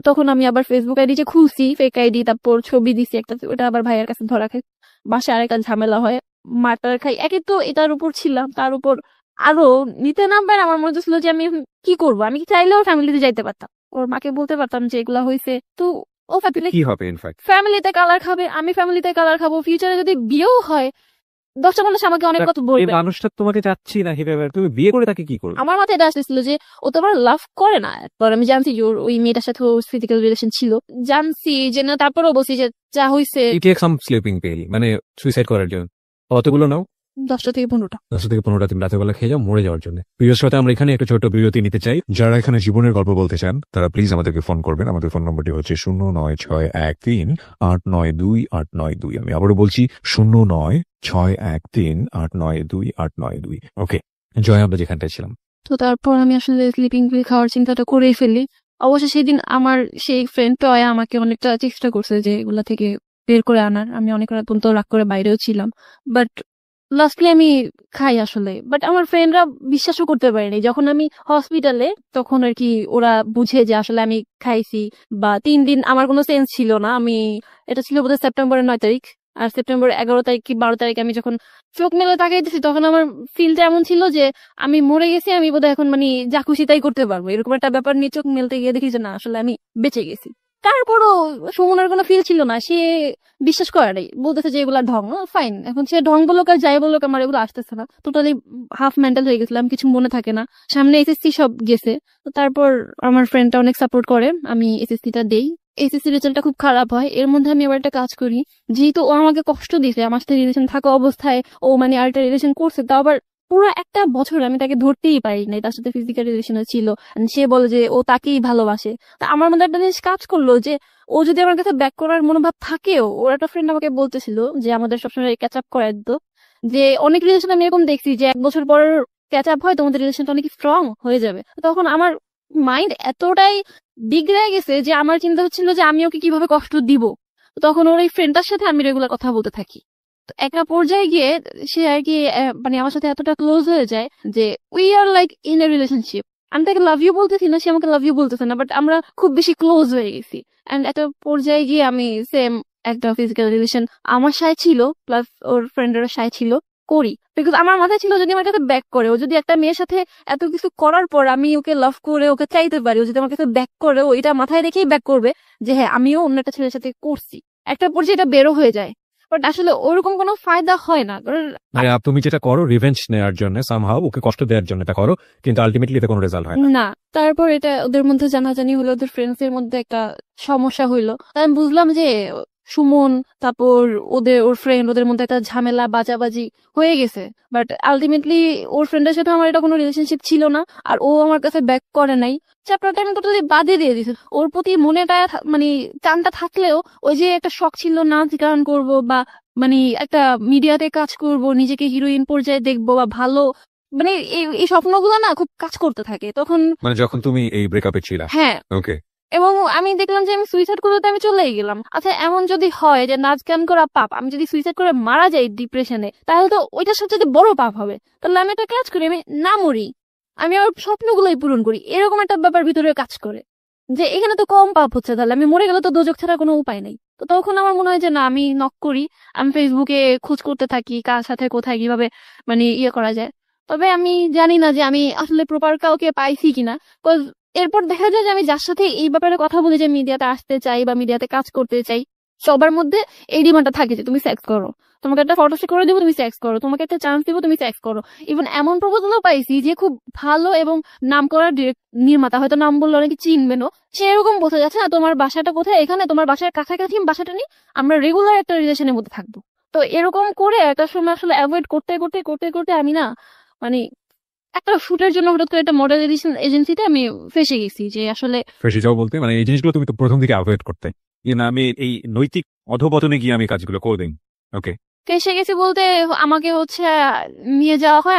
তখন আমি আবার ফেসবুক আইডি যে খুলছি ফেক আইডি, তারপর ছবি দিছি একটা, ওটা আবার ভাইয়ের কাছে ধরা খাই, বাসায় আরেকটা ঝামেলা হয়, মার্টার খাই। একে তো এটার উপর ছিলাম, তার উপর আরো নিতে নামবার আমার মনে ছিল যে আমি এখন কি করবো, আমি কি চাইলেও ফ্যামিলিতে যাইতে পারতাম, ওর মাকে বলতে পারতাম যে এগুলা হয়েছে। তো ও কি হবে ইনফ্যাক্ট ফ্যামিলিতে কালার খাবে, আমি ফ্যামিলিতে কালার খাবো, ফিউচারে যদি বিয়েও হয় 10টা মানুষ আমাকে অনেক কথা এই বলবে। মানুষটা তোমাকে চাচ্ছি না হিসেবে, তুমি বিয়ে করে তাকে কি করবে? আমার মাথায় এটা আসতেছিল যে ও তো আমার লাভ করে না। এরপর আমি জানছি যে ওই মেয়েটার সাথে ফিজিক্যাল রিলেশন ছিল, জানছি যে না, তারপরেও বলছি যে যা হয়েছে। You take some sleeping pill, মানে সুইসাইড করার জন্য। কতগুলো নাও? 10টা থেকে 15টা। 10 থেকে 15টা তুমি রাতের বেলা খেয়ে যাও মরে যাওয়ার জন্য। প্রিয় শ্রোতা, আমরা এখানে একটা ছোট বিরতি নিতে চাই। যারা এখানে জীবনের গল্প বলতে চান তারা প্লিজ আমাদেরকে ফোন করবেন। আমাদের ফোন নম্বরটি হচ্ছে 0961389282। আমি আবারও বলছি 0961389282। ওকে জয়, আমরা যেখানটায় ছিলাম। তো তারপর আমি আসলে স্লিপিং পিল খাওয়ার চিন্তাটা করেই ফেলি। অবশ্য সেদিন আমার সেই ফ্রেন্ড টয়া আমাকে অনেকটা চেষ্টা করছে যে এগুলা থেকে বের করে আনার, আমি অনেক রাত পর্যন্ত রাগ করে বাইরেও ছিলাম, বাট লাস্টলি আমি খাই আসলে, বাট আমার ফ্রেন্ডরা বিশ্বাসও করতে পারেনি। যখন আমি হসপিটালে, তখন আর কি ওরা বুঝে যে আসলে আমি খাইছি। বা 3 দিন আমার কোনো সেন্স ছিল না। এটা ছিল বোধহয় সেপ্টেম্বরের 9 তারিখ, আর সেপ্টেম্বর 11 তারিখ কি 12 তারিখ আমি যখন চোখ মেলে তাকাইতেছি, তখন আমার ফিলটা এমন ছিল যে আমি মরে গেছি, আমি বোধহয় এখন মানে যা খুশি তাই করতে পারবো, এরকম একটা ব্যাপার নিয়ে চোখ মেলতে গিয়ে দেখি যে না, আসলে আমি বেঁচে গেছি। তারপরও সুমনের কোনো ফিল ছিল না, সে বিশ্বাস করে নাই, বলতেছে যে এগুলা ঢং। ফাইন, এখন সে ঢং বলুক আর যাই বলুক, আমার এগুলো আসতেছে না। টোটালি হাফ মেন্টাল হয়ে গেছিলাম, কিছু মনে থাকে না, সামনে এসএসসি সব গেছে। তো তারপর আমার ফ্রেন্ডটা অনেক সাপোর্ট করে, আমি এসএসসিটা দেই। এসএসসি রেজাল্টটা খুব খারাপ হয়, এর মধ্যে আমি আবার একটা কাজ করি। যেহেতু ও আমাকে কষ্ট দিছে, আমার সাথে রিলেশন থাকা অবস্থায় ও মানে আরেকটা রিলেশন করছে, তাও আবার পুরো একটা বছর আমি তাকে ধরতেই পারি নাই, তার সাথে ফিজিক্যাল রিলেশন ছিল। And সে বলে যে ও তাকেই ভালোবাসে। তা আমার মধ্যে একটা জিনিস কাজ করলো যে ও যদি আমার কাছে ব্যাক করার মনোভাব থাকেও, ওর একটা ফ্রেন্ড আমাকে বলতেছিল যে আমাদের সবসময় ক্যাচ আপ করে দিত, যে অনেক রিলেশন আমি এরকম দেখছি যে 1 বছর পর ক্যাচ আপ হয়, তোমাদের রিলেশনটা অনেক স্ট্রং হয়ে যাবে। তখন আমার মাইন্ড এতটাই বিগড়ে গেছে যে আমার চিন্তা হচ্ছিল যে আমি ওকে কিভাবে কষ্ট দিব। তখন ওর এই ফ্রেন্ডটার সাথে আমি রেগুলার কথা বলতে থাকি। তো একটা পর্যায়ে গিয়ে সে আর কি মানে আমার সাথে এতটা ক্লোজ হয়ে যায় যে we are like in a relationship. আমি তাকে লাভ ইউ বলতেছি না, সে আমাকে লাভ ইউ বলতেছে না, বাট আমরা খুব বেশি ক্লোজ হয়ে গেছি। এন্ড একটা পর্যায়ে গিয়ে আমি সেম একটা ফিজিক্যাল রিলেশন আমার সাথে ছিল, প্লাস ওর ফ্রেন্ডের সাথে ছিল, করি। বিকজ আমার মাথায় ছিল যদি আমার কাছে ব্যাক করে, ও যদি একটা মেয়ের সাথে এত কিছু করার পর আমি ওকে লাভ করে ওকে চাইতে পারি, ও যদি আমার কাছে ব্যাক করে, ও এটা মাথায় রেখেই ব্যাক করবে যে হ্যাঁ আমিও অন্য একটা ছেলের সাথে করছি। একটা পর্যায়ে এটা বেরো হয়ে যায়, বাট আসলে ওরকম কোনো ফায়দা হয় না, কারণ মানে তুমি যেটা করো রিভেঞ্জ নেওয়ার জন্য, সামহাও ওকে কষ্ট দেওয়ার জন্য এটা করো, কিন্তু আলটিমেটলি এটা কোনো রেজাল্ট হয় না। না। তারপর এটা ওদের মধ্যে জানাজানি হলো, ওদের ফ্রেন্ডস এর মধ্যে একটা সমস্যা হইলো। তাই আমি বুঝলাম যে সুমন, তারপর ওর ফ্রেন্ড, ওদের মধ্যে একটা ঝামেলা বাজাবাজি হয়ে গেছে। বাট আলটিমেটলি ওর ফ্রেন্ডের সাথে আমার এটা কোনো রিলেশনশিপ ছিল না, আর ও আমার কাছে ব্যাক করে নাই। চ্যাপ্টারটা আমি টোটালি বাদে দিয়ে দিছি। ওর প্রতি মনেটা মানে টানটা থাকলেও, ওই যে একটা শখ ছিল নাচ গান করব, বা মানে একটা মিডিয়াতে কাজ করব, নিজেকে হিরোইন পর্যায়ে দেখবো, বা ভালো মানে এই স্বপ্নগুলো না খুব কাজ করতে থাকে তখন। মানে যখন তুমি এই ব্রেকআপে ছিলা। হ্যাঁ। ওকে। এবং আমি দেখলাম যে আমি সুইসাইড করতে আমি চলেই গেলাম। আচ্ছা, এমন যদি হয় যে নাচ গান করা পাপ, আমি যদি সুইসাইড করে মারা যাই ডিপ্রেশনে, তাহলে তো ওইটা সবচেয়ে বড় পাপ হবে। তাহলে আমি একটা কাজ করি, আমি না মরি, আমি আমার স্বপ্নগুলোই পূরণ করি, এরকম একটা ব্যাপার ভিতরে কাজ করে যে এখানে তো কম পাপ হচ্ছে, তাহলে আমি মরে গেলে তো দোজক ছাড়া কোনো উপায় নেই। তো তখন আমার মনে হয় যে না, আমি নক করি, আমি ফেসবুকে খোঁজ করতে থাকি কার সাথে কোথায় কিভাবে মানে করা যায়। তবে আমি জানি না যে আমি আসলে প্রপার কাউকে পাইছি কিনা। এরপর দেখা যায় যে আমি যার সাথে এই ব্যাপারে কথা বলি, যে মিডিয়াতে আসতে চাই বা মিডিয়াতে কাজ করতে চাই, সবার মধ্যে এই ডিমান্ডটা থাকে যে তুমি সেক্স করো, তোমাকে একটা ফটো করে দেবো, তুমি সেক্স করো, তোমাকে একটা চান্স দিবো, তুমি সেক্স করো। ইভেন এমন প্রপোজালও পাইছি যে খুব ভালো এবং নাম করা নির্মাতা, হয়তো নাম বললে অনেকে চিনবেনও, সে এরকম বোঝা যাচ্ছে না তোমার বাসাটা কোথায়, এখানে তোমার বাসার কাছাকাছি বাসাটা নিয়ে আমরা রেগুলার একটা রিলেশনের মধ্যে থাকবো। তো এরকম করে একটা সময় আসলে অ্যাভয়েড করতে করতে করতে করতে আমি না মানে একটা শুটের জন্য হঠাৎ করে একটা মডেল এজেন্সিতে আমি ফেসে গেছি, যে আসলে ফেসে যাও বলতে মানে এই জিনিসগুলো তুমি তো প্রথম দিকে অ্যাভয়েড করতে, না আমি এই নৈতিক অধপতনে গিয়ে আমি কাজগুলো করে দিই। ওকে। ফেসে গেছি বলতে আমাকে হচ্ছে নিয়ে যাওয়া হয়,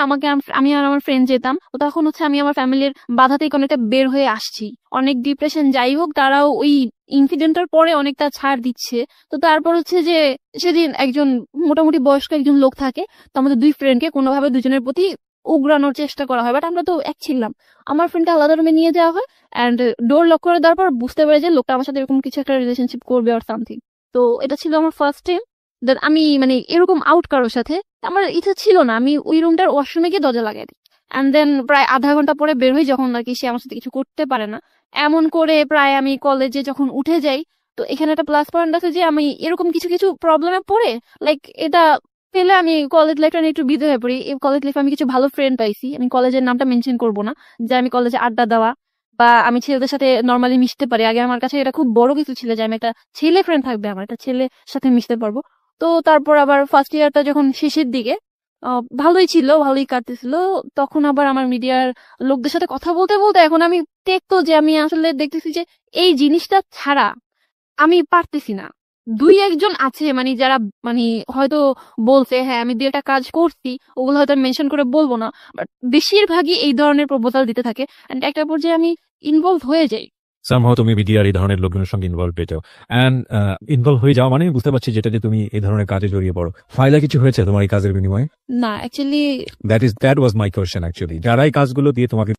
আমি আর আমার ফ্রেন্ড যেতাম। তো তখন হচ্ছে আমি আমার ফ্যামিলির বাধা থেকে অনেকটা বের হয়ে আসছি, অনেক ডিপ্রেশন যাই হোক, তারাও ওই ইনসিডেন্টের পরে অনেকটা ছাড় দিচ্ছে। তো তারপর হচ্ছে যে সেদিন একজন মোটামুটি বয়স্ক একজন লোক থাকে, তো আমাদের 2 ফ্রেন্ডকে কোনোভাবে দুজনের প্রতি উগরানোর চেষ্টা করা হয়, বাট আমরা তো এক ছিলাম। আমার ফ্রেন্ডকে আলাদা রুমে নিয়ে যাওয়া হয়, অ্যান্ড ডোর লক করে দেওয়ার পর বুঝতে পারে যে লোকটা আমার সাথে এরকম কিছু একটা রিলেশনশিপ করবে আর সামথিং। তো এটা ছিল আমার ফার্স্ট টাইম দ্যাট আমি মানে এরকম আউট কারোর সাথে। আমার ইচ্ছা ছিল না, আমি ওই রুমটার ওয়াশরুমে গিয়ে দরজা লাগাই দিই, অ্যান্ড দেন প্রায় আধা ঘন্টা পরে বের হই, যখন আর কি সে আমার সাথে কিছু করতে পারে না। এমন করে প্রায় আমি কলেজে যখন উঠে যাই, তো এখানে একটা প্লাস পয়েন্ট আছে যে আমি এরকম কিছু কিছু প্রবলেমে পড়ে লাইক এটা পেলে আমি কলেজ লাইফটা নিয়ে একটু বিজি হয়ে পড়ি। এই কলেজ লাইফে আমি কিছু ভালো ফ্রেন্ড পাইছি, আমি কলেজের নামটা মেনশন করবো না, যে আমি কলেজে আড্ডা দেওয়া বা আমি ছেলেদের সাথে নর্মালি মিশতে পারি। আগে আমার কাছে এটা খুব বড় কিছু ছিল যে আমি একটা ছেলে ফ্রেন্ড থাকবে, আমার একটা ছেলের সাথে মিশতে পারবো। তো তারপর আবার ফার্স্ট ইয়ারটা যখন শেষের দিকে ভালোই ছিল, ভালোই কাটতেছিল। তখন আবার আমার মিডিয়ার লোকদের সাথে কথা বলতে বলতে এখন আমি দেখতো যে আমি আসলে দেখতেছি যে এই জিনিসটা ছাড়া আমি পারতেছি না। 2-1 জন আছে মানে যারা মানে হয়তো বলছে হ্যাঁ আমি 2-একটা কাজ করছি, ওগুলো হয়তো মেনশন করে বলবো না, বাট বেশিরভাগই এই ধরনের প্রপোজাল দিতে থাকে। এন্ড একটা পর্যায়ে আমি ইনভলভ হয়ে যাই, সামহাও তুমি মিডিয়ার এই ধরনের লোকজনের সঙ্গে ইনভলভ হয়ে যাও অ্যান্ড ইনভলভ হয়ে যাও মানে বুঝতে পারছি যেটা যে তুমি এই ধরনের কাজে জড়িয়ে পড়ো। ফাইলা কিছু হয়েছে তোমার এই কাজের বিনিময়ে? না actually that was my question actually. যারা এই কাজগুলো দিয়ে তোমাকে